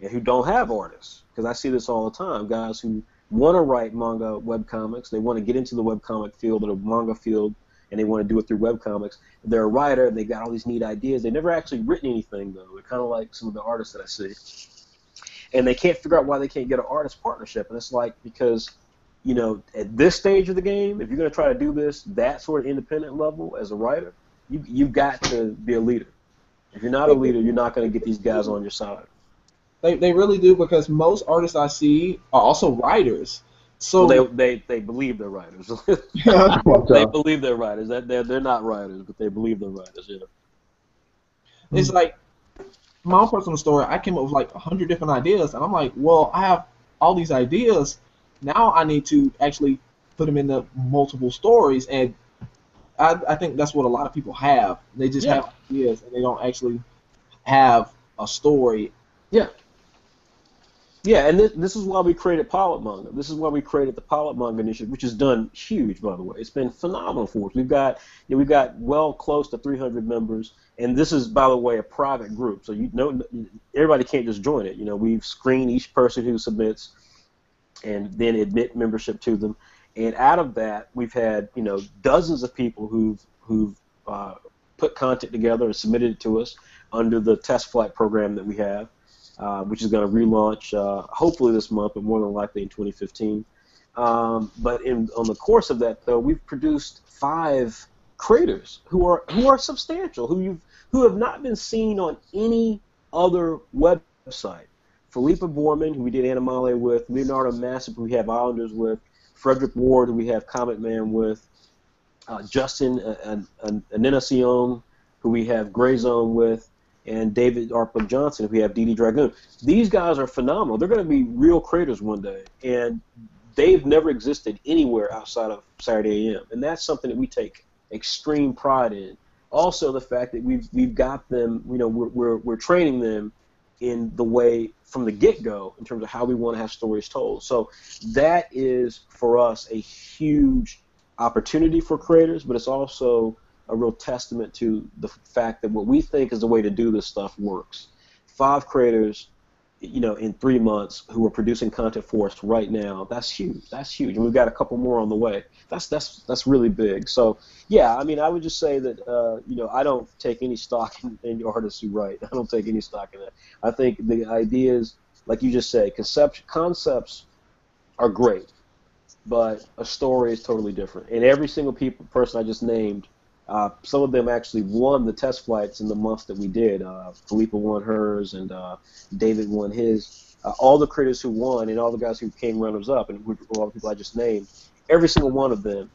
and who don't have artists. Because I see this all the time, guys who want to write manga webcomics, they want to get into the webcomic field or the manga field, and they want to do it through webcomics. They're a writer, and they've got all these neat ideas. They've never actually written anything, though. They're kind of like some of the artists that I see. And they can't figure out why they can't get an artist partnership. And it's like, because, at this stage of the game, if you're going to try to do this, that sort of independent level as a writer, you've got to be a leader. If you're not a leader, you're not going to get these guys on your side. They really do because most artists I see are also writers. So Well, they believe they're writers. yeah, They believe they're writers. That they're not writers, but they believe they're writers. Yeah. it's like my own personal story. I came up with like 100 different ideas, and I'm like, well, I have all these ideas. Now I need to actually put them into multiple stories, and I think that's what a lot of people have. They just Yeah. have ideas, and they don't actually have a story. Yeah. Yeah, and this is why we created Pilot Manga. This is why we created the Pilot Manga initiative, which has done huge, by the way. It's been phenomenal for us. We've got well close to 300 members, and this is, by the way, a private group. So everybody can't just join it. We've screened each person who submits, and then admit membership to them. And out of that, we've had dozens of people who've put content together and submitted it to us under the test flight program that we have. Which is going to relaunch hopefully this month, but more than likely in 2015. But on the course of that, though, we've produced 5 creators who are substantial, who have not been seen on any other website. Philippa Borman, who we did Animale with, Leonardo Massip, who we have Islanders with, Frederick Ward, who we have Comet Man with, Justin Aninacion, who we have Gray Zone with, and David Arpam Johnson, who we have DD Dragoon. These guys are phenomenal. They're going to be real creators one day, and they've never existed anywhere outside of Saturday AM, and that's something that we take extreme pride in. Also, the fact that we've got them, we're training them in the way from the get-go in terms of how we want to have stories told. So that is for us a huge opportunity for creators, but it's also a real testament to the fact that what we think is the way to do this stuff works. 5 creators, in 3 months who are producing content for us right now. That's huge. That's huge, and we've got a couple more on the way. That's really big. So yeah, I mean, I would just say that I don't take any stock in artists who write. I don't take any stock in that. I think the ideas, like you just said, concepts are great, but a story is totally different. And every single person I just named. Some of them actually won the test flights in the months that we did. Philippa won hers, and David won his. All the creators who won, and all the guys who came runners-up, and all the people I just named, every single one of them,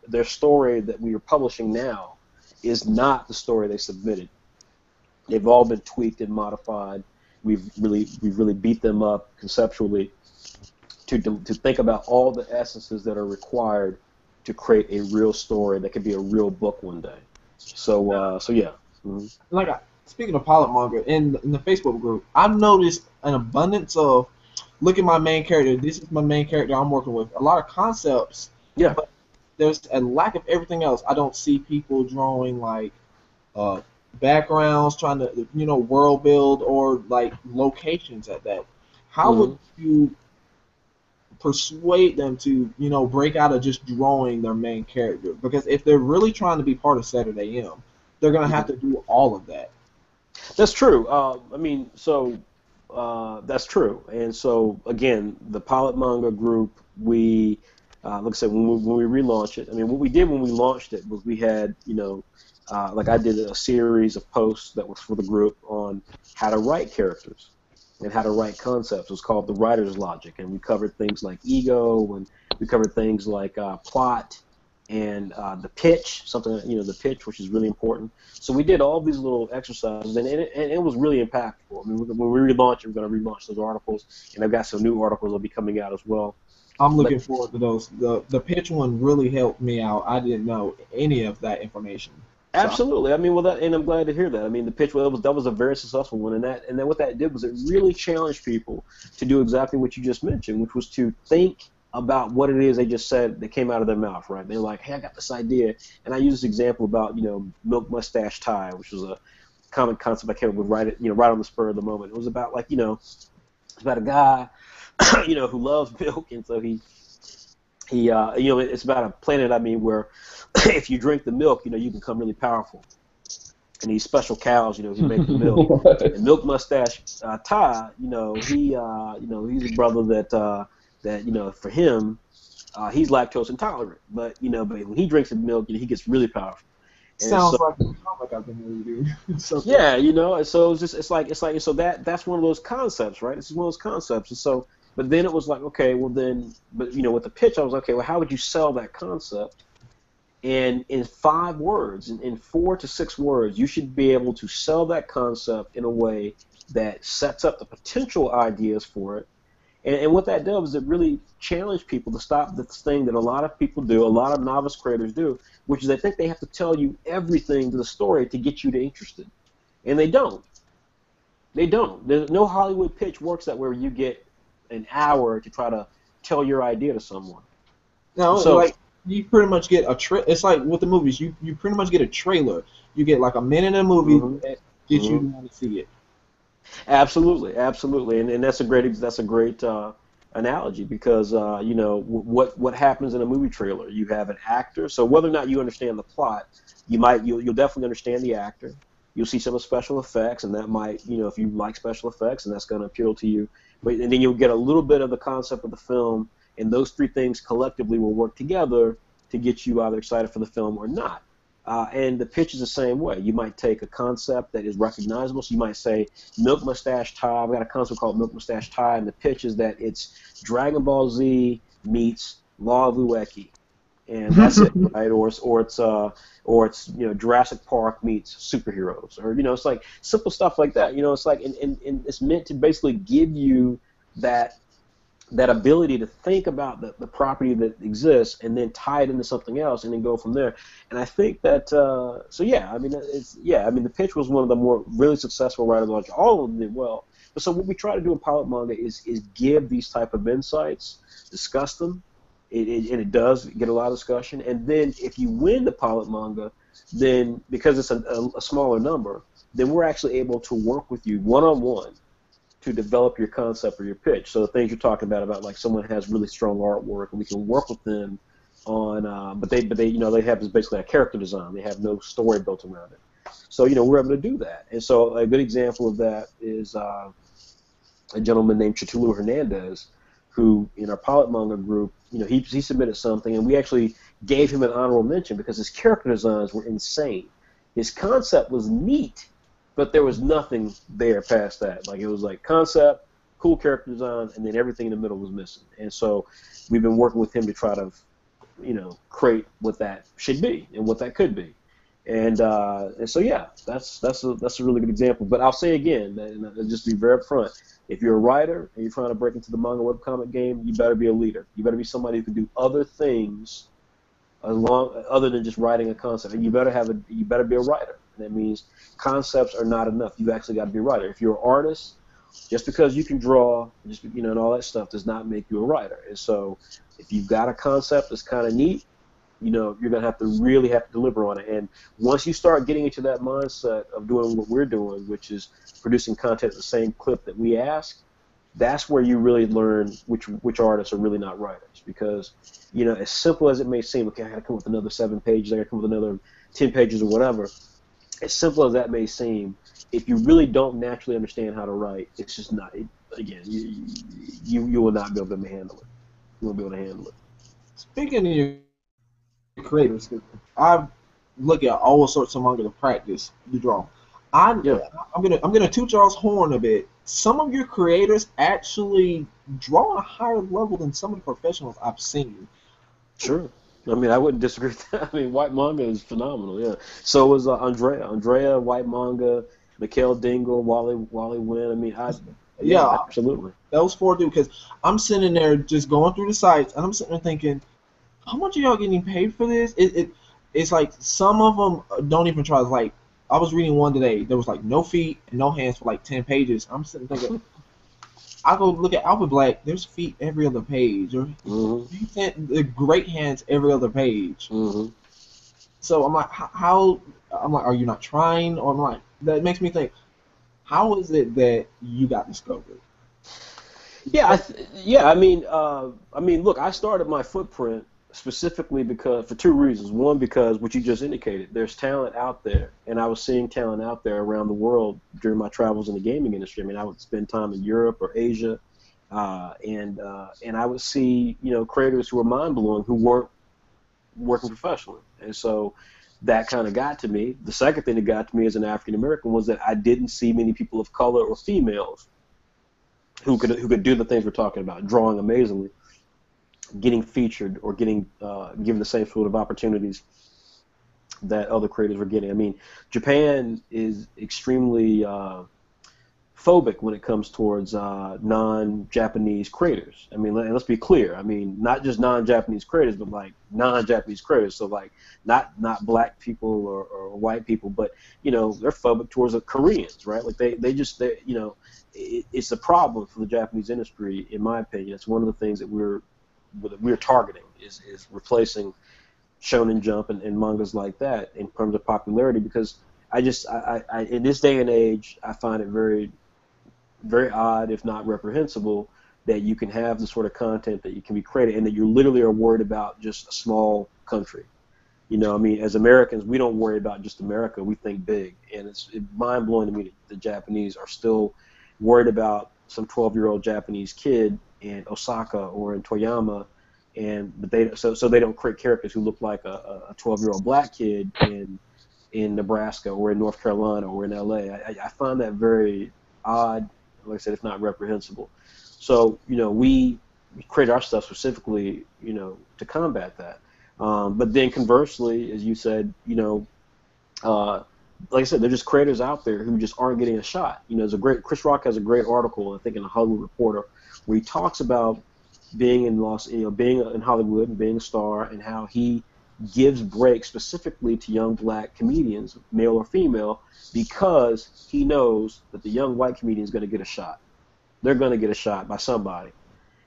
their story that we are publishing now is not the story they submitted. They've all been tweaked and modified. We've really beat them up conceptually to think about all the essences that are required to create a real story that could be a real book one day. So yeah. Mm-hmm. Like speaking of Pilot Manga, in the Facebook group, I've noticed an abundance of look at my main character. This is my main character I'm working with. A lot of concepts. Yeah. But there's a lack of everything else. I don't see people drawing like backgrounds, trying to world build or like locations at that. How would you persuade them to break out of just drawing their main character? Because if they're really trying to be part of Saturday M, they're gonna have to do all of that. That's true. That's true. And so again, the Pilot Manga group we, like I said, when we relaunched it, I mean, what we did when we launched it was we had, like I did a series of posts that was for the group on how to write characters and how to write concepts. It was called the writer's logic, and we covered things like ego, and we covered things like plot and the pitch, something, the pitch, which is really important. So we did all these little exercises, and it was really impactful. I mean, when we relaunch it, we're going to relaunch those articles, and I've got some new articles that will be coming out as well. I'm But looking forward to those. The pitch one really helped me out. I didn't know any of that information. So absolutely. I mean, well, and I'm glad to hear that. I mean, the pitch, well, that was a very successful one, and then what that did was it really challenged people to do exactly what you just mentioned, which was to think about what it is they just said that came out of their mouth, right? They're like, hey, I got this idea, and I use this example about, milk mustache tie, which was a common concept I came up with right on the spur of the moment. It was about it's about a guy, who loves milk, and so it's about a planet, I mean, where if you drink the milk, you become really powerful. And these special cows, who make the milk. And Milk Mustache Ty, he's a brother that for him, he's lactose intolerant. But when he drinks the milk, he gets really powerful. And sounds so, like a comic I've been reading. So yeah, and so it's like so that's one of those concepts, right? This is one of those concepts, and so. But then it was like, okay, well then, but with the pitch, I was okay. Well, how would you sell that concept? And in 5 words, in 4 to 6 words, you should be able to sell that concept in a way that sets up the potential ideas for it. And what that does is it really challenged people to stop this thing that a lot of people do, a lot of novice creators do, which is they think they have to tell you everything to the story to get you to interested. And they don't. They don't. There's no Hollywood pitch works that way where you get an hour to try to tell your idea to someone. no, So, like you pretty much get it's like with the movies, you pretty much get a trailer. You get like a minute in a movie mhm, that gets you to mhm. want to see it. Absolutely, absolutely, and that's a great analogy because what happens in a movie trailer? You have an actor, so whether or not you understand the plot, you'll definitely understand the actor. You'll see some of the special effects, and that might if you like special effects, and that's going to appeal to you. And then you'll get a little bit of the concept of the film, and those 3 things collectively will work together to get you either excited for the film or not. And the pitch is the same way. You might take a concept that is recognizable. So you might say, Milk Mustache Tie. I've got a concept called Milk Mustache Tie, and the pitch is that it's Dragon Ball Z meets Law of Ueki, and that's it, right? Or it's Jurassic Park meets superheroes, or it's like simple stuff like that. It's like and it's meant to basically give you that ability to think about the property that exists and then tie it into something else and then go from there. And I think that I mean the pitch was one of the more really successful writer launch. All of them did well. But so what we try to do in Pilot Manga is give these type of insights, discuss them, and it does get a lot of discussion. And then if you win the Pilot Manga, then because it's a smaller number, then we're actually able to work with you one-on-one to develop your concept or your pitch. So the things you're talking about like someone has really strong artwork, and we can work with them on, but they have this basically a character design. They have no story built around it. So we're able to do that. And so a good example of that is a gentleman named Chatulu Hernandez, who in our Pilot Manga group, he submitted something, and we actually gave him an honorable mention because his character designs were insane. His concept was neat, but there was nothing there past that. Like it was like concept, cool character design, and then everything in the middle was missing. And so we've been working with him to try to, create what that should be and what that could be. And so yeah, that's a really good example. But I'll say again, and just to be very upfront, if you're a writer and you're trying to break into the manga webcomic game, you better be a leader. You better be somebody who can do other things other than just writing a concept. And you better be a writer. And that means concepts are not enough. You actually got to be a writer. If you're an artist, just because you can draw, and all that stuff does not make you a writer. And so, if you've got a concept that's kind of neat, you're gonna really have to deliver on it. And once you start getting into that mindset of doing what we're doing, which is producing content at the same clip that we ask, that's where you really learn which artists are really not writers. Because as simple as it may seem, okay, I got to come up with another 7 pages, I got to come up with another 10 pages or whatever. As simple as that may seem, if you really don't naturally understand how to write, it's just not. Again, you will not be able to handle it. You won't be able to handle it. Speaking of your creators, 'cause I look at all sorts of manga to practice the draw. I'm Yeah, I'm gonna toot y'all's horn a bit. Some of your creators actually draw on a higher level than some of the professionals I've seen. sure. I mean, I wouldn't disagree with that. I mean, white manga is phenomenal. Yeah. So was Andrea. Andrea, white manga. Mikhail Dingle, Wally Wynn. I mean, yeah, Yeah, absolutely. those four do because I'm sitting there just going through the sites and I'm sitting there thinking, how much are y'all getting paid for this? It's like some of them don't even try. Like I was reading one today, there was like no feet and no hands for like 10 pages. I'm sitting thinking, I go look at Alpha Black. There's feet every other page, or Hmm. the great hands every other page. Hmm. So I'm like, how? I'm like, are you not trying? Or I'm like, that makes me think, how is it that you got discovered? Yeah, yeah. I mean, look, I started my footprint specifically because for two reasons. One, because what you just indicated, there's talent out there, and I was seeing talent out there around the world during my travels in the gaming industry. I mean, I would spend time in Europe or Asia, and I would see creators who were mind blowing who weren't working professionally, and so that kind of got to me. The second thing that got to me as an African American was that I didn't see many people of color or females who could do the things we're talking about, drawing amazingly, getting featured or getting given the same sort of opportunities that other creators were getting. I mean, Japan is extremely phobic when it comes towards non-Japanese creators. I mean, let's be clear. I mean, not just non-Japanese creators, but like non-Japanese creators. So like not black people or white people, but they're phobic towards the Koreans, right? Like it's a problem for the Japanese industry, in my opinion. It's one of the things that we're targeting is replacing Shonen Jump and mangas like that in terms of popularity because I in this day and age I find it very odd, if not reprehensible, that you can have the sort of content that you can be created and that you literally are worried about just a small country. I mean, as Americans, we don't worry about just America. We think big. And it's mind blowing to me that the Japanese are still worried about some 12-year-old Japanese kid in Osaka or in Toyama. But so they don't create characters who look like a 12-year-old black kid in Nebraska or in North Carolina or in LA. I find that very odd, like I said, if not reprehensible. So, we create our stuff specifically, to combat that. But then conversely, as you said, uh, like I said, there's just creators out there who just aren't getting a shot. There's Chris Rock has a great article, I think, in the Hollywood Reporter, where he talks about being being in Hollywood and being a star, and how he gives breaks specifically to young black comedians, male or female, because he knows that the young white comedian is going to get a shot. They're going to get a shot by somebody.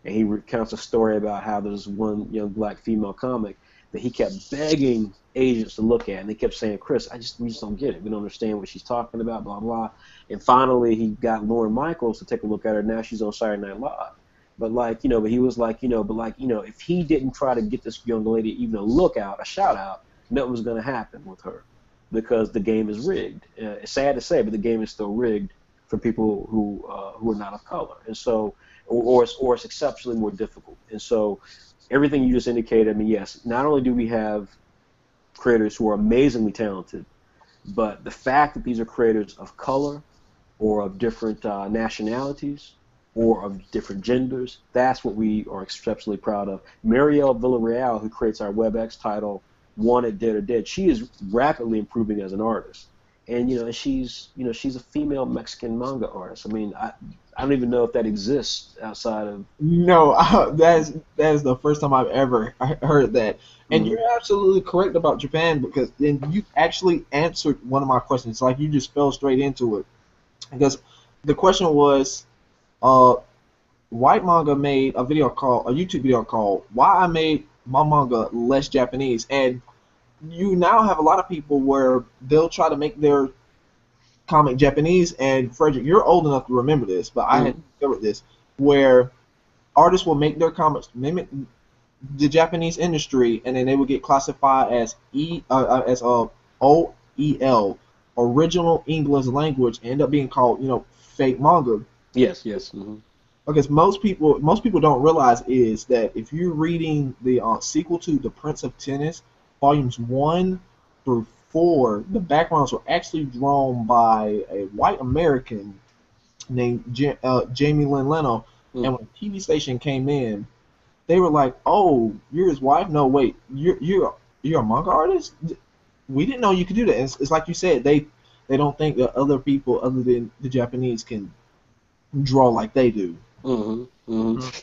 And he recounts a story about how there's one young black female comic that he kept begging agents to look at, and they kept saying, "Chris, we just don't get it. We don't understand what she's talking about, blah blah." And finally, he got Lauren Michaels to take a look at her. Now she's on Saturday Night Live. But he was like, if he didn't try to get this young lady even a shout out, nothing was going to happen with her because the game is rigged. It's sad to say, but the game is still rigged for people who are not of color, and so, or it's exceptionally more difficult. And so, everything you just indicated, I mean, yes, not only do we have creators who are amazingly talented, but the fact that these are creators of color or of different nationalities or of different genders, that's what we are exceptionally proud of. Marielle Villarreal, who creates our WebX title, Wanted, Dead or Dead, she is rapidly improving as an artist. And she's a female Mexican manga artist. I mean, I don't even know if that exists outside of. No, that is the first time I've ever heard that. And Mhm. you're absolutely correct about Japan because then you actually answered one of my questions. Like you just fell straight into it. Because the question was, uh, White Manga made a YouTube video called "Why I Made My Manga Less Japanese," and you now have a lot of people where they'll try to make their comic Japanese. And Frederick, you're old enough to remember this, but I had Mhm. discovered this where artists will make their comics mimic the Japanese industry, and then they will get classified as OEL, original English language, and end up being called fake manga. Yes. Yes. Mhm. because most people don't realize is that if you're reading the sequel to The Prince of Tennis, volumes 1 through 4, the backgrounds were actually drawn by a white American named Jamie Lynn Leno, and when the TV station came in, they were like, "Oh, you're his wife? No, wait, you're a manga artist? We didn't know you could do that." It's like you said, they don't think that other people other than the Japanese can draw like they do.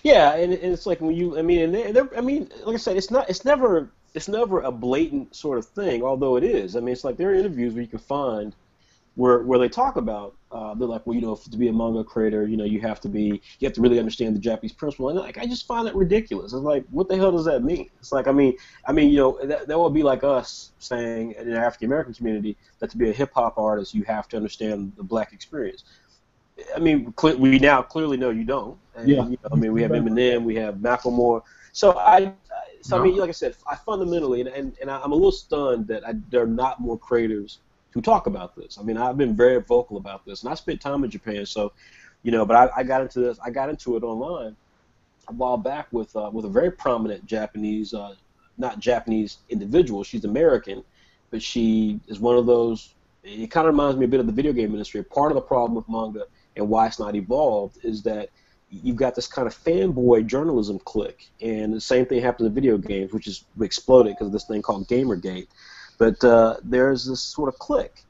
Yeah, and it's like when you, I mean, I mean, like I said, it's never a blatant sort of thing, although it is. I mean, it's like there are interviews where you can find where they talk about they're like, well, to be a manga creator, you have to really understand the Japanese principle, and like I just find that ridiculous. It's like, what the hell does that mean? It's like, that would be like us saying in the African American community that to be a hip hop artist you have to understand the black experience. I mean, we now clearly know you don't. And, Yeah. I mean, we have Eminem, we have Macklemore. So I mean, like I said, I fundamentally, and I'm a little stunned that there are not more creators who talk about this. I mean, I've been very vocal about this, and I spent time in Japan, so, but I got into this. I got into it online a while back with a very prominent Japanese, not Japanese individual. She's American, but she is one of those. It kind of reminds me a bit of the video game industry. Part of the problem with manga and why it's not evolved is that you've got this kind of fanboy journalism clique, and the same thing happens in video games, which is exploded because of this thing called Gamergate. But there's this sort of clique,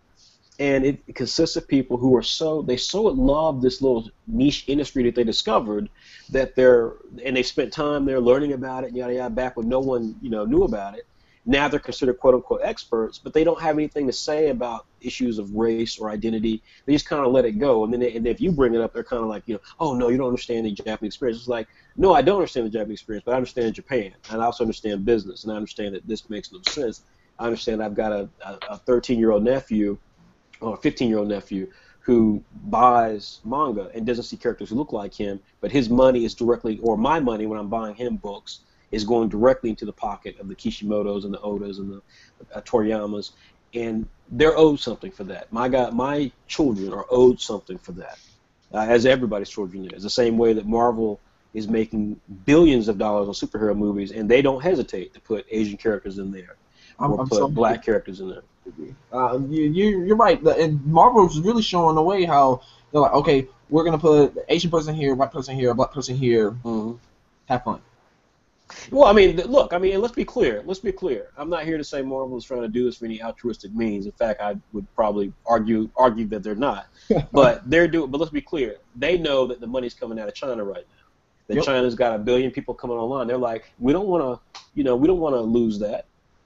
and it consists of people who are they so love this little niche industry that they discovered that they spent time there learning about it, yada yada, back when no one knew about it. Now they're considered quote unquote experts, but they don't have anything to say about issues of race or identity. They just kind of let it go, and then and if you bring it up, they're kind of like, oh no, you don't understand the Japanese experience. It's like, no, I don't understand the Japanese experience, but I understand Japan, and I also understand business, and I understand that this makes no sense. I understand I've got a 13-year-old nephew or a 15-year-old nephew who buys manga and doesn't see characters who look like him, but his money is directly, or my money when I'm buying him books, is going directly into the pocket of the Kishimotos and the Odas and the Toriyamas, and they're owed something for that. My children are owed something for that, as everybody's children is. The same way that Marvel is making billions of dollars on superhero movies, and they don't hesitate to put Asian characters in there or put black characters in there. You're right, and Marvel's really showing the way how they're like, okay, we're gonna put the Asian person here, white person here, black person here. Have fun. Well, I mean, look, I mean, let's be clear. Let's be clear. I'm not here to say Marvel is trying to do this for any altruistic means. In fact, I would probably argue that they're not. But But let's be clear. They know that the money's coming out of China right now. That China's got 1 billion people coming online. They're like, we don't want to lose that.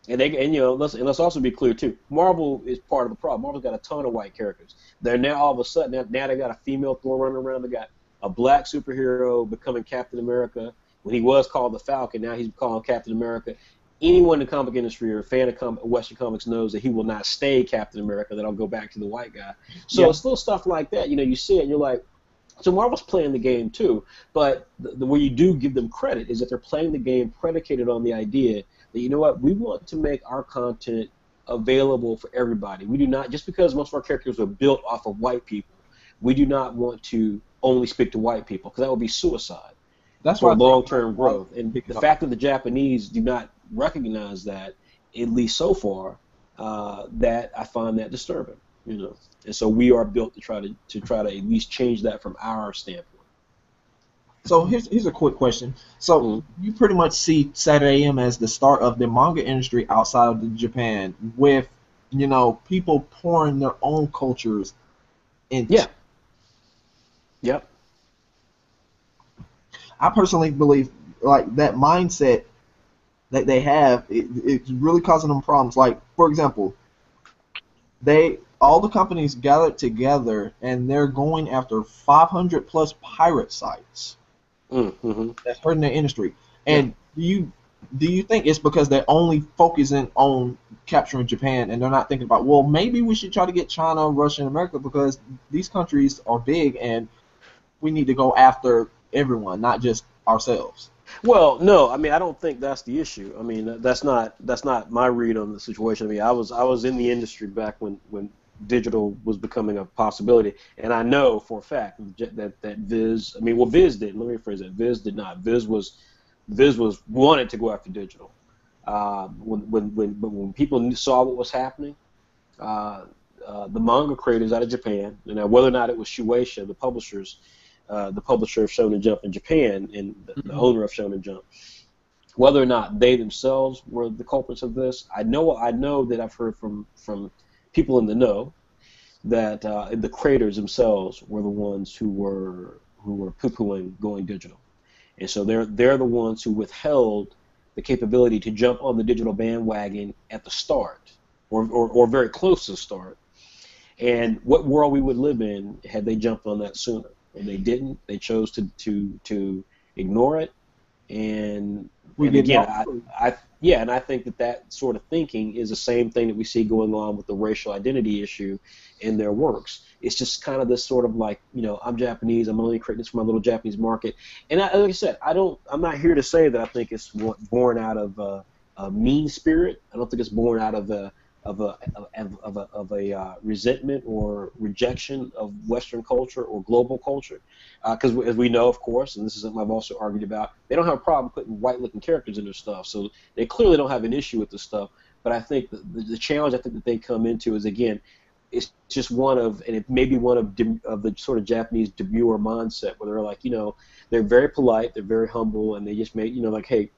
And let's also be clear too. Marvel is part of the problem. Marvel's got a ton of white characters. They're now all of a sudden now they got a female Thor running around. They got a black superhero becoming Captain America. When he was called the Falcon, now he's called Captain America. Anyone in the comic industry or a fan of Western comics knows that he will not stay Captain America, that I'll go back to the white guy. So it's little stuff like that. You see it and you're like, so Marvel's playing the game too, but where you do give them credit is that they're playing the game predicated on the idea that, you know what, we want to make our content available for everybody. We do not, just because most of our characters are built off of white people, we do not want to only speak to white people, because that would be suicide. That's for long-term growth. And the fact that the Japanese do not recognize that, at least so far, that I find that disturbing. And so we are built to try to at least change that from our standpoint. So here's a quick question. So you pretty much see Saturday AM as the start of the manga industry outside of Japan, with people pouring their own cultures into. Yeah. Yep. I personally believe like that mindset that they have, it's really causing them problems. Like, for example, all the companies gathered together and they're going after 500 plus pirate sites. That's hurting their industry. And do you think it's because they're only focusing on capturing Japan and they're not thinking about, well, maybe we should try to get China, Russia, and America, because these countries are big and we need to go after everyone, not just ourselves? Well, no, I mean, I don't think that's the issue. I mean, that's not my read on the situation. I mean, I was in the industry back when digital was becoming a possibility. And I know for a fact that Viz, I mean, well, Viz did. Let me rephrase that. Viz did not. Viz was wanted to go after digital. When people saw what was happening, the manga creators out of Japan, and whether or not it was Shueisha, the publisher of Shonen Jump in Japan, and the owner of Shonen Jump, whether or not they themselves were the culprits of this, I know that I've heard from people in the know that the creators themselves were the ones who were poo-pooing going digital, and so they're the ones who withheld the capability to jump on the digital bandwagon at the start, or very close to the start. And what world we would live in had they jumped on that sooner. And they didn't. They chose to ignore it. And again, I think that sort of thinking is the same thing that we see going on with the racial identity issue in their works. It's just kind of this sort of like, I'm Japanese, I'm only creating this for my little Japanese market. And like I said, I'm not here to say that I think it's born out of a mean spirit. I don't think it's born out of a resentment or rejection of Western culture or global culture, because as we know, of course, and this is something I've also argued about, they don't have a problem putting white-looking characters in their stuff, so they clearly don't have an issue with this stuff. But I think the challenge I think that they come into is, again, it's just one of, and it may be one of the sort of Japanese demure mindset where they're like, they're very polite, they're very humble, and they just make, like, hey,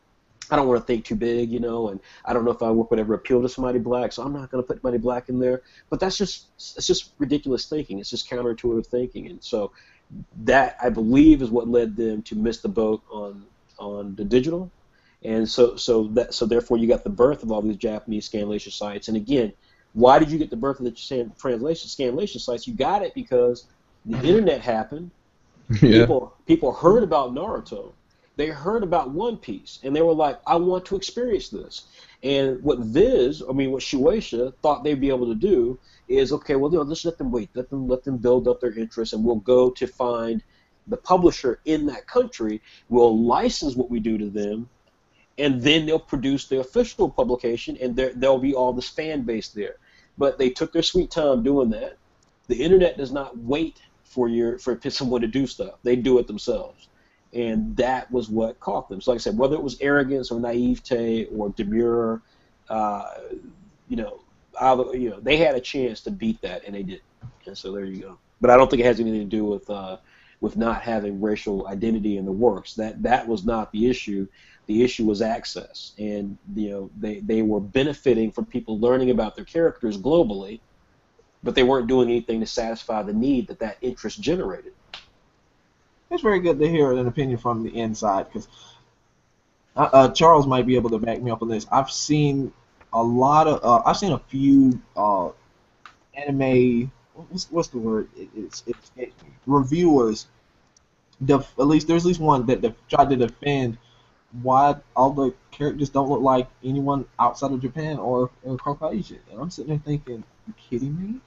I don't want to think too big, and I don't know if I work would ever appeal to somebody black, so I'm not going to put somebody black in there. But it's just ridiculous thinking. It's just counterintuitive thinking, and so that, I believe, is what led them to miss the boat on the digital, and so therefore you got the birth of all these Japanese scanlation sites. And again, why did you get the birth of the scanlation sites? You got it because the internet happened. Yeah. People heard about Naruto. They heard about One Piece, and they were like, I want to experience this. And what Shueisha thought they'd be able to do is, okay, well, let's let them wait. Let them build up their interest, and we'll go to find the publisher in that country. We'll license what we do to them, and then they'll produce the official publication, and there'll be all this fan base there. But they took their sweet time doing that. The internet does not wait for someone to do stuff. They do it themselves. And that was what caught them. So like I said, whether it was arrogance or naivete or demure, they had a chance to beat that, and they didn't. And so there you go. But I don't think it has anything to do with not having racial identity in the works. That was not the issue. The issue was access, and they were benefiting from people learning about their characters globally, but they weren't doing anything to satisfy the need that interest generated. It's very good to hear an opinion from the inside, because Charles might be able to back me up on this. I've seen I've seen a few anime. What's the word? It's reviewers. There's at least one that tried to defend why all the characters don't look like anyone outside of Japan or Caucasian, and I'm sitting there thinking, you kidding me?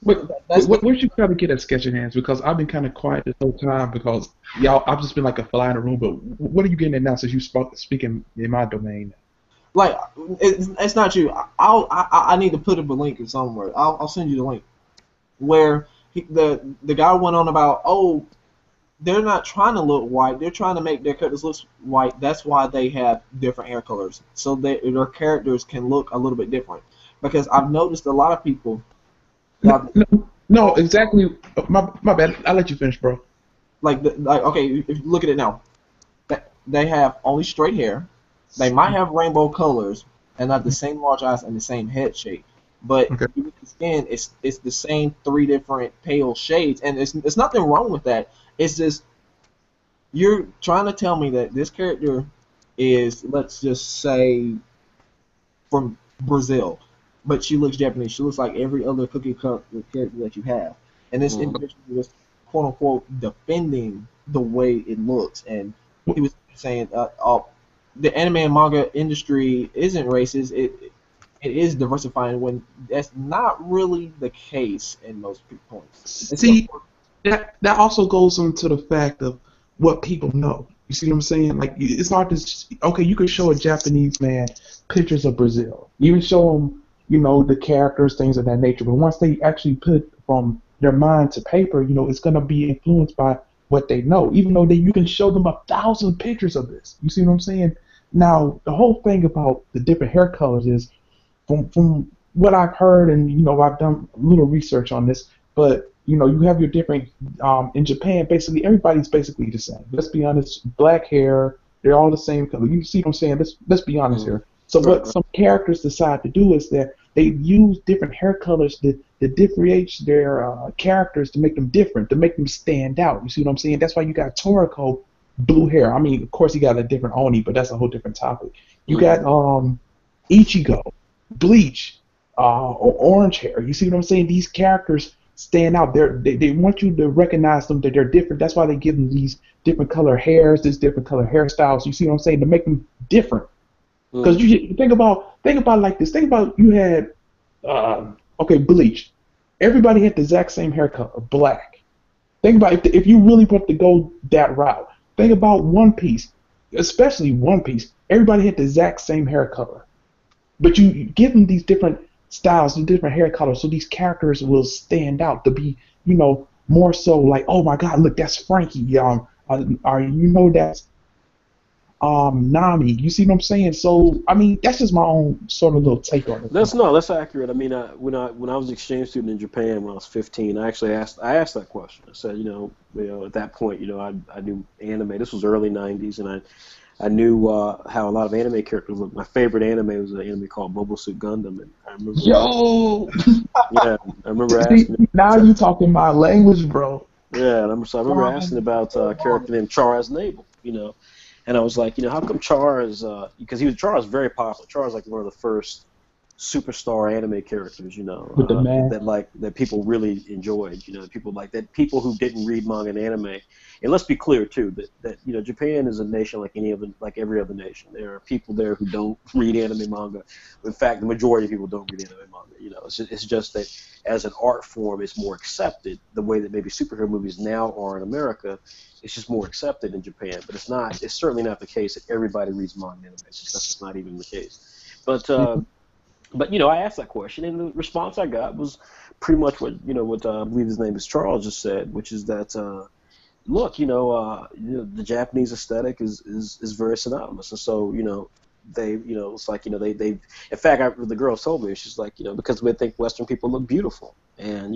Where should you try to get at Sketching Hands? Because I've been kind of quiet this whole time because I've just been like a fly in the room. But what are you getting at now since you speaking in my domain? Like, it's not you. I need to put up a link in somewhere. I'll send you the link where the guy went on about, they're not trying to look white. They're trying to make their characters look white. That's why they have different hair colors, so their characters can look a little bit different. Because I've noticed a lot of people. No, exactly. My bad. I'll let you finish, bro. Okay, if you look at it now, they have only straight hair. They might have rainbow colors and not the same large eyes and the same head shape. But Okay. with the skin, it's the same 3 different pale shades, and it's nothing wrong with that. It's just you're trying to tell me that this character is, let's just say, from Brazil, but she looks Japanese. She looks like every other cookie cutter character that you have, and this individual was quote unquote defending the way it looks, and he was saying, the anime and manga industry isn't racist. It is diversifying when that's not really the case in most points. See, that also goes into the fact of what people know. You see what I'm saying? Like, it's not just, okay, you can show a Japanese man pictures of Brazil. You can show him the characters, things of that nature. But once they actually put from their mind to paper, it's going to be influenced by what they know. Even though you can show them 1,000 pictures of this. You see what I'm saying? Now, the whole thing about the different hair colors is, from what I've heard, and I've done a little research on this, but you have your different in Japan. Basically, everybody's basically the same. Let's be honest. Black hair, they're all the same color. You see what I'm saying? Let's be honest here. So what some characters decide to do is that they use different hair colors to differentiate their characters, to make them different, to make them stand out. You see what I'm saying? That's why you got Toriko, blue hair. I mean, of course, he got a different Oni, but that's a whole different topic. You got Ichigo, Bleach, orange hair. You see what I'm saying? These characters stand out. They want you to recognize them, that they're different. That's why they give them these different color hairs, these different color hairstyles. You see what I'm saying? To make them different. Because you think about like this. Think about, you had Bleach. Everybody had the exact same hair color, black. Think about if you really want to go that route. Think about One Piece, especially One Piece. Everybody had the exact same hair color, but you give them these different styles and different hair colors, so these characters will stand out to be, more so like, oh my God, look, that's Frankie. That's Nami. You see what I'm saying? So I mean, that's just my own sort of little take on it. That's accurate. I mean, when I was an exchange student in Japan when I was 15, I actually asked that question. I said, at that point, I knew anime. This was early '90s, and I knew how a lot of anime characters looked. My favorite anime was an anime called Mobile Suit Gundam, and I remember. I remember asking. Now you talking my language, bro. Yeah, I remember asking about a character named Char Aznable, and I was like, how come Char is, because Char is very popular. Char is like one of the first superstar anime characters, with the man. that people really enjoyed, people who didn't read manga and anime. And let's be clear too that Japan is a nation like every other nation. There are people there who don't read anime manga. In fact, the majority of people don't read anime manga. It's just that as an art form, it's more accepted the way that maybe superhero movies now are in America. It's just more accepted in Japan, but it's not. It's certainly not the case that everybody reads manga and anime. That's just not even the case. But I asked that question, and the response I got was pretty much what I believe his name is Charles just said, which is that look, the Japanese aesthetic is very synonymous, and so they it's like they in fact the girl told me, she's like because we think Western people look beautiful, and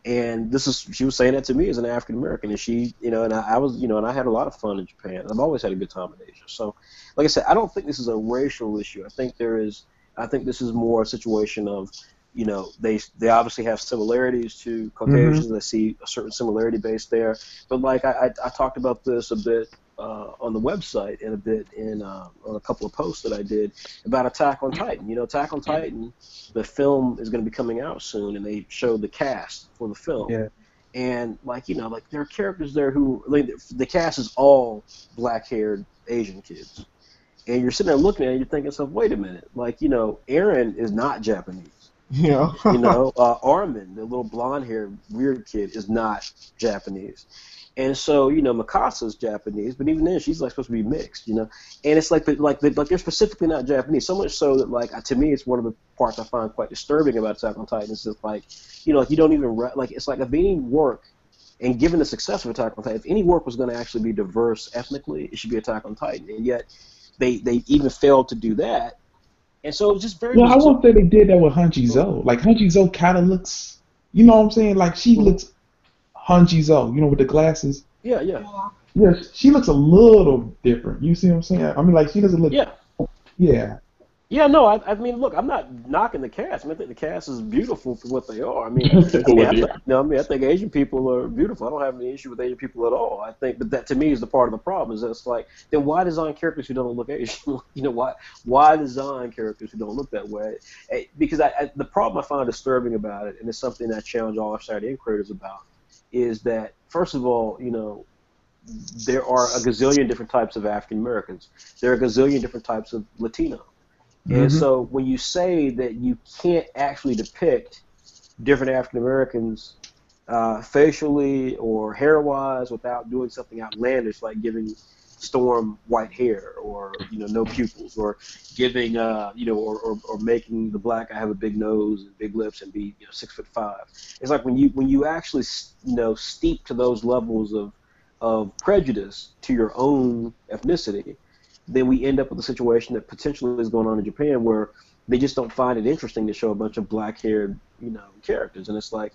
and she was saying that to me as an African American, and she and I was and I had a lot of fun in Japan. I've always had a good time in Asia. So like I said, I don't think this is a racial issue. I think this is more a situation of they obviously have similarities to Caucasians. Mm-hmm. I see a certain similarity base there, but like I talked about this a bit on the website and a bit on a couple of posts that I did about Attack on Titan. Attack on Titan, the film is going to be coming out soon, and they showed the cast for the film. Yeah. And there are characters there who the cast is all black-haired Asian kids, and you're sitting there looking at it, and you're thinking to yourself, wait a minute, Aaron is not Japanese. Yeah. Armin, the little blonde-haired weird kid, is not Japanese. And so, Mikasa's Japanese, but even then, she's supposed to be mixed, And it's they're specifically not Japanese. So much so that to me, it's one of the parts I find quite disturbing about Attack on Titan. It's just you don't even it's like if any work, and given the success of Attack on Titan, if any work was going to actually be diverse ethnically, it should be Attack on Titan. And yet, they even failed to do that. And so it was just very. Well, I won't say they did that with Hanji Zo. Like Hanji Zo kind of looks, what I'm saying? Like she looks Hanji Zo, with the glasses. Yeah. Yeah, she looks a little different. You see what I'm saying? I mean, she doesn't look. Yeah. Yeah. Yeah, no, I mean, look, I'm not knocking the cast. I think the cast is beautiful for what they are. I think Asian people are beautiful. I don't have any issue with Asian people at all. I think, but that to me is the part of the problem. Is that it's then why design characters who don't look Asian? Why design characters who don't look that way? Because the problem I find disturbing about it, and it's something that I challenge all our Saturday creators about, is that first of all, there are a gazillion different types of African Americans. There are a gazillion different types of Latino. And so when you say that you can't actually depict different African Americans facially or hair-wise without doing something outlandish, like giving storm white hair, or no pupils, or giving or making the black guy have a big nose and big lips and be 6'5". It's like when you actually steep to those levels of prejudice to your own ethnicity, then we end up with a situation that potentially is going on in Japan where they just don't find it interesting to show a bunch of black-haired characters, and it's like.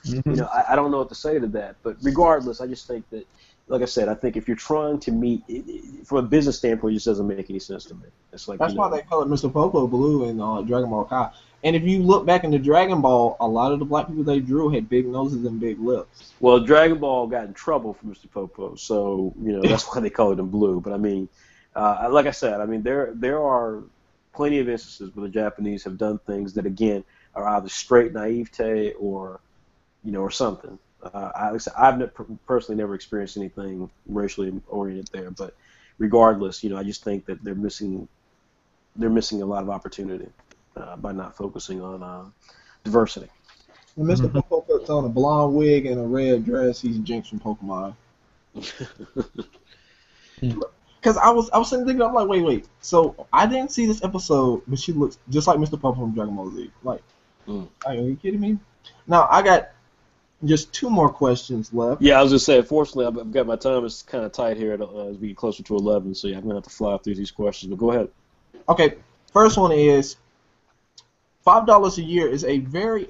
Mm-hmm. I don't know what to say to that, but regardless, I just think that, like I said, I think if you're trying to meet, from a business standpoint, it just doesn't make any sense to me. It's like That's why they call it Mr. Popo Blue in Dragon Ball Kai. And if you look back into Dragon Ball, a lot of the black people they drew had big noses and big lips. Well, Dragon Ball got in trouble for Mr. Popo, so that's why they call it in blue. But I mean, like I said, I mean there are plenty of instances where the Japanese have done things that again are either straight naivete or something. I've personally never experienced anything racially oriented there, but regardless, I just think that they're missing a lot of opportunity by not focusing on diversity. When Mr. Popo puts on a blonde wig and a red dress, he's Jinx from Pokemon. Because I was sitting thinking, I'm like, wait. So I didn't see this episode, but she looks just like Mr. Popo from Dragon Ball Z. Like, are you kidding me? Now I got just 2 more questions left. Yeah, I was just saying. Unfortunately, I've got my time is kind of tight here as we get closer to 11. So yeah, I'm gonna have to fly through these questions. But go ahead. Okay, first one is $5 a year is a very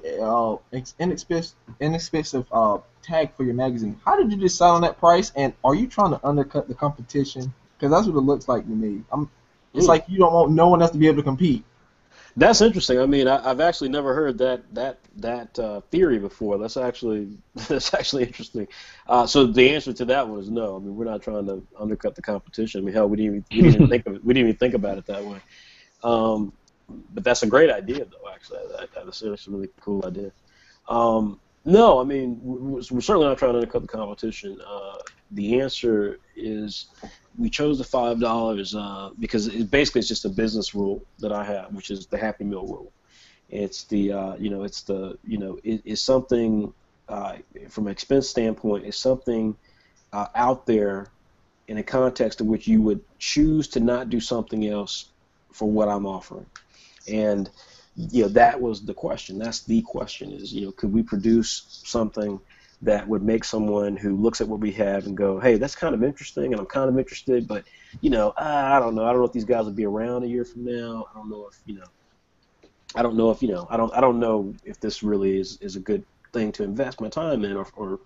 inexpensive tag for your magazine. How did you decide on that price? And are you trying to undercut the competition? Because that's what it looks like to me. It's like you don't want no one else to be able to compete. That's interesting. I mean, I've actually never heard that theory before. That's actually interesting. So the answer to that one is no. I mean, we're not trying to undercut the competition. I mean, hell, we didn't even think about it that way. But that's a great idea, though. Actually, that's a really cool idea. No, I mean, we're certainly not trying to undercut the competition. The answer is we chose the $5 because it's just a business rule that I have, which is the Happy Meal rule. It's it's something from an expense standpoint. It's something out there in a context in which you would choose to not do something else for what I'm offering, and that was the question. That's the question: is could we produce something that would make someone who looks at what we have and go, hey, that's kind of interesting, and I'm kind of interested, but I don't know. I don't know if these guys will be around a year from now. I don't know if this really is a good thing to invest my time in or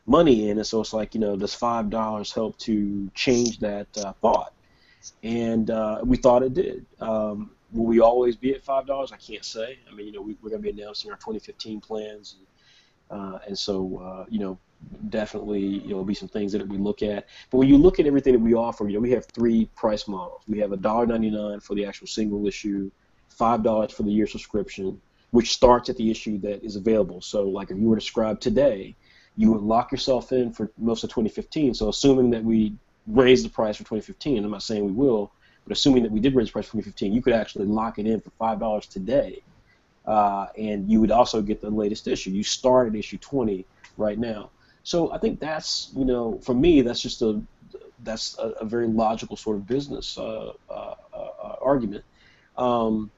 money in. And so it's like, does $5 help to change that thought? And we thought it did. Will we always be at $5? I can't say. I mean, we're going to be announcing our 2015 plans. And so, definitely, there'll be some things that we look at. But when you look at everything that we offer, we have 3 price models. We have $1.99 for the actual single issue, $5 for the year subscription, which starts at the issue that is available. So, like, if you were to subscribe today, you would lock yourself in for most of 2015. So, assuming that we raise the price for 2015, I'm not saying we will, but assuming that we did raise the price for 2015, you could actually lock it in for $5 today. And you would also get the latest issue. You start at issue 20 right now. So I think that's, for me, that's a very logical sort of business argument. And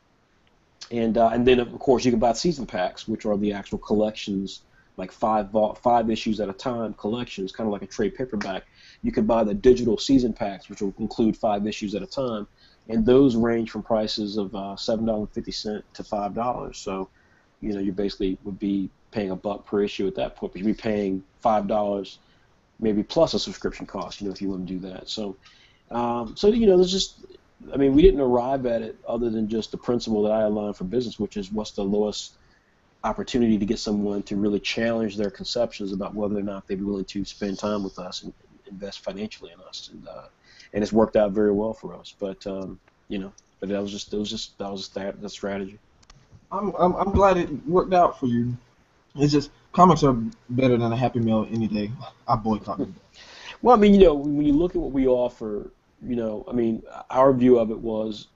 then of course you can buy season packs, which are the actual collections, like 5 issues at a time collections, kind of like a trade paperback. You can buy the digital season packs, which will include 5 issues at a time. And those range from prices of $7.50 to $5. So, you basically would be paying $1 per issue at that point, but you'd be paying $5 maybe plus a subscription cost, if you want to do that. So, there's just, I mean, we didn't arrive at it other than just the principle that I outlined for business, which is what's the lowest opportunity to get someone to really challenge their conceptions about whether or not they'd be willing to spend time with us and invest financially in us. And it's worked out very well for us. But but that was just the strategy. I'm glad it worked out for you. It's just comics are better than a Happy Meal any day. I boycott them. Well, I mean, when you look at what we offer, I mean, our view of it was,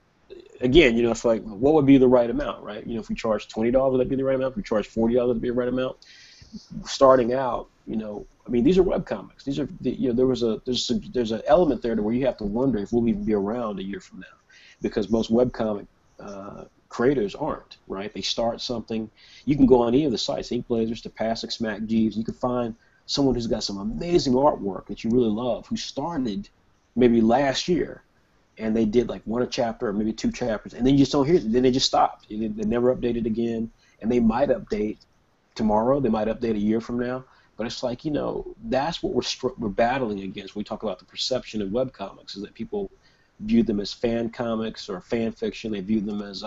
again, it's like, what would be the right amount, right? If we charge $20, would that be the right amount? If we charge $40, would that be the right amount? starting out, I mean, these are webcomics. These are, there's an element there to where you have to wonder if we'll even be around a year from now, because most webcomic creators aren't, right? They start something. You can go on any of the sites, Inkblazers to Passix, Smack Jeeves. You can find someone who's got some amazing artwork that you really love, who started maybe last year, and they did like one a chapter or maybe 2 chapters, and then you just don't hear it. Then they just stopped. They never updated again, and they might update tomorrow. They might update a year from now. But it's like, that's what we're battling against when we talk about the perception of webcomics, is that people view them as fan comics or fan fiction. They view them as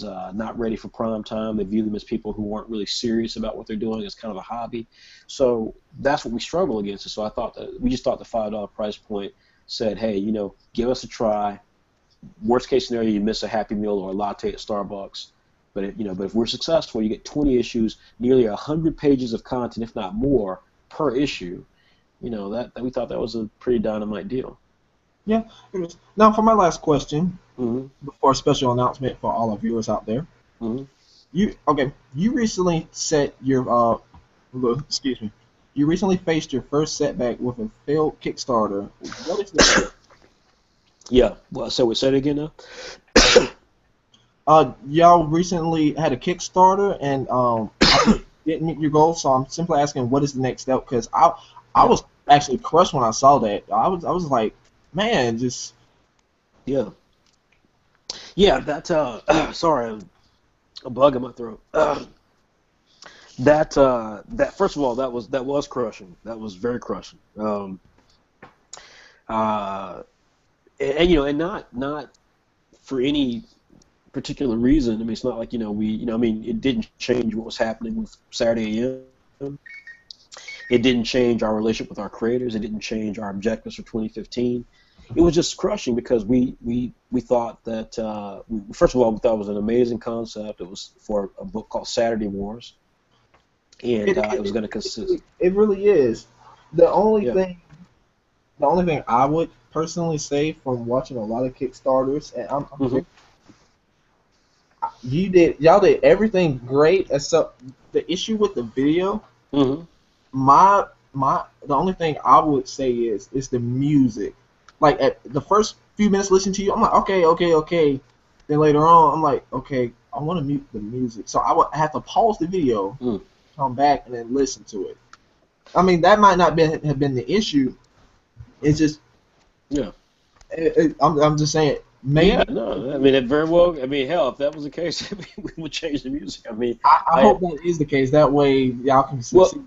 not ready for prime time. They view them as people who aren't really serious about what they're doing, as kind of a hobby. So that's what we struggle against. So we just thought the $5 price point said, hey, give us a try. Worst case scenario, you miss a Happy Meal or a latte at Starbucks. But if we're successful, you get 20 issues, nearly 100 pages of content, if not more, per issue. That we thought that was a pretty dynamite deal. Yeah, it is. Now, for my last question, Mm-hmm. before a special announcement for all our viewers out there, Mm-hmm. You recently set your excuse me, you recently faced your first setback with a failed Kickstarter. What is this? Yeah. Well, so we said it again now. Y'all recently had a Kickstarter and didn't meet your goal, so I'm simply asking what is the next step, because I was actually crushed when I saw that. I was like, man, just Yeah. That sorry, a bug in my throat. That first of all, that was crushing. That was very crushing. And not for any particular reason. I mean, it's not like it didn't change what was happening with Saturday AM. It didn't change our relationship with our creators. It didn't change our objectives for 2015. It was just crushing because we thought that first of all, we thought it was an amazing concept. It was for a book called Saturday Wars, and it was going to consist. It really is. The only thing I would personally say from watching a lot of Kickstarters, and Mm-hmm. Y'all did everything great except the issue with the video. Mm-hmm. The only thing I would say is the music. Like at the first few minutes listening to you, I'm like, okay. Then later on, I'm like, okay, I want to mute the music, so I would have to pause the video, come back, and then listen to it. I mean, that might not have been the issue. It's just, I'm just saying. Maybe. Yeah, no, I mean, it very well. I mean, hell, if that was the case, we would change the music. I mean, I hope that is the case. That way, y'all can succeed.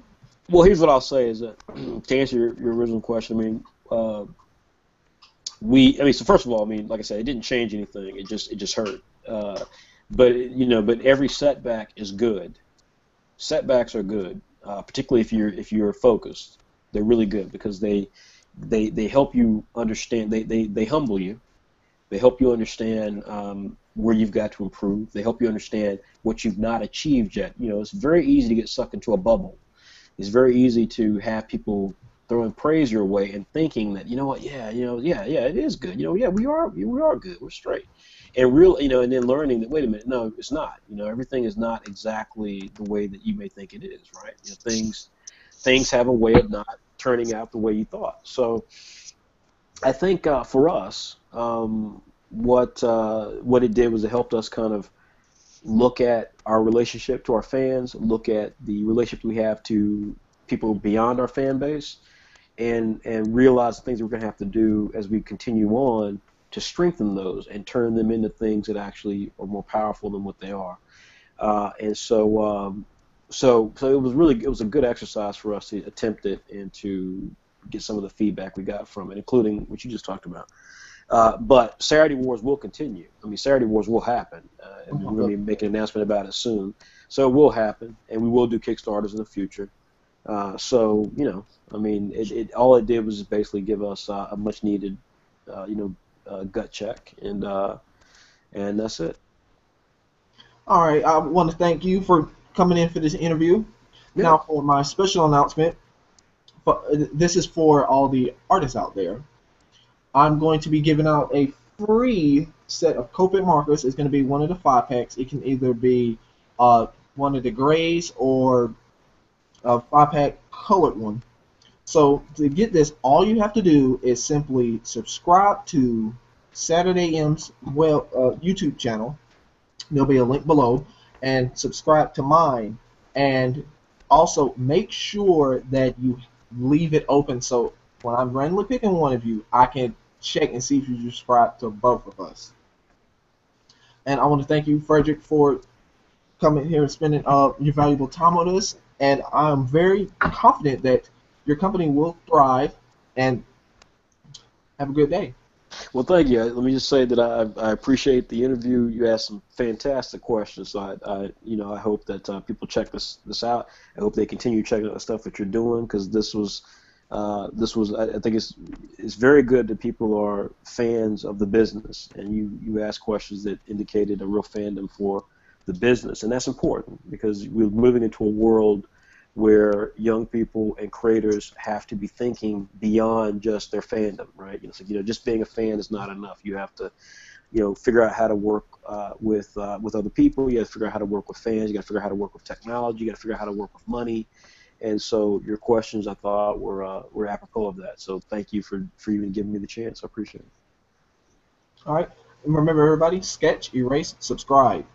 Well, here's what I'll say is that to answer your original question, I mean, so first of all, I mean, like I said, it didn't change anything. It just hurt. But every setback is good. Setbacks are good, particularly if you're focused. They're really good because they help you understand. They humble you. They help you understand where you've got to improve. They help you understand what you've not achieved yet. It's very easy to get sucked into a bubble. It's very easy to have people throwing praise your way and thinking that, it is good. We are good. We're straight. And and then learning that, wait a minute, no, it's not. Everything is not exactly the way that you may think it is, right? Things have a way of not turning out the way you thought. So I think for us, what it did was it helped us kind of look at our relationship to our fans, look at the relationship we have to people beyond our fan base, and realize the things we're going to have to do as we continue on to strengthen those and turn them into things that actually are more powerful than what they are. So it was a good exercise for us to attempt it and to get some of the feedback we got from it, including what you just talked about. But Saturday Wars will continue. I mean, Saturday Wars will happen. And we're going to be making an announcement about it soon. So it will happen, and we will do Kickstarters in the future. I mean, all it did was just basically give us a much-needed, gut check, and that's it. All right, I want to thank you for coming in for this interview. Yeah. Now, for my special announcement, this is for all the artists out there. I'm going to be giving out a free set of Copic markers. It's going to be one of the 5-packs. It can either be one of the grays or a 5-pack colored one. So to get this, all you have to do is simply subscribe to Saturday M's YouTube channel. There'll be a link below, and subscribe to mine. And also make sure that you leave it open so when I'm randomly picking one of you, I can check and see if you subscribe to both of us. And I want to thank you, Frederick, for coming here and spending your valuable time with us. And I'm very confident that your company will thrive. And have a good day. Well, thank you. Let me just say that I appreciate the interview. You asked some fantastic questions. So I hope that people check this out. I hope they continue checking out the stuff that you're doing, because I think it's very good that people are fans of the business, and you ask questions that indicated a real fandom for the business, and that's important because we're moving into a world where young people and creators have to be thinking beyond just their fandom, right? It's like, just being a fan is not enough. You have to, figure out how to work with other people. You have to figure out how to work with fans. You got to figure out how to work with technology. You got to figure out how to work with money. And so your questions, I thought, were apropos of that. So thank you for even giving me the chance. I appreciate it. All right. And remember, everybody, sketch, erase, subscribe.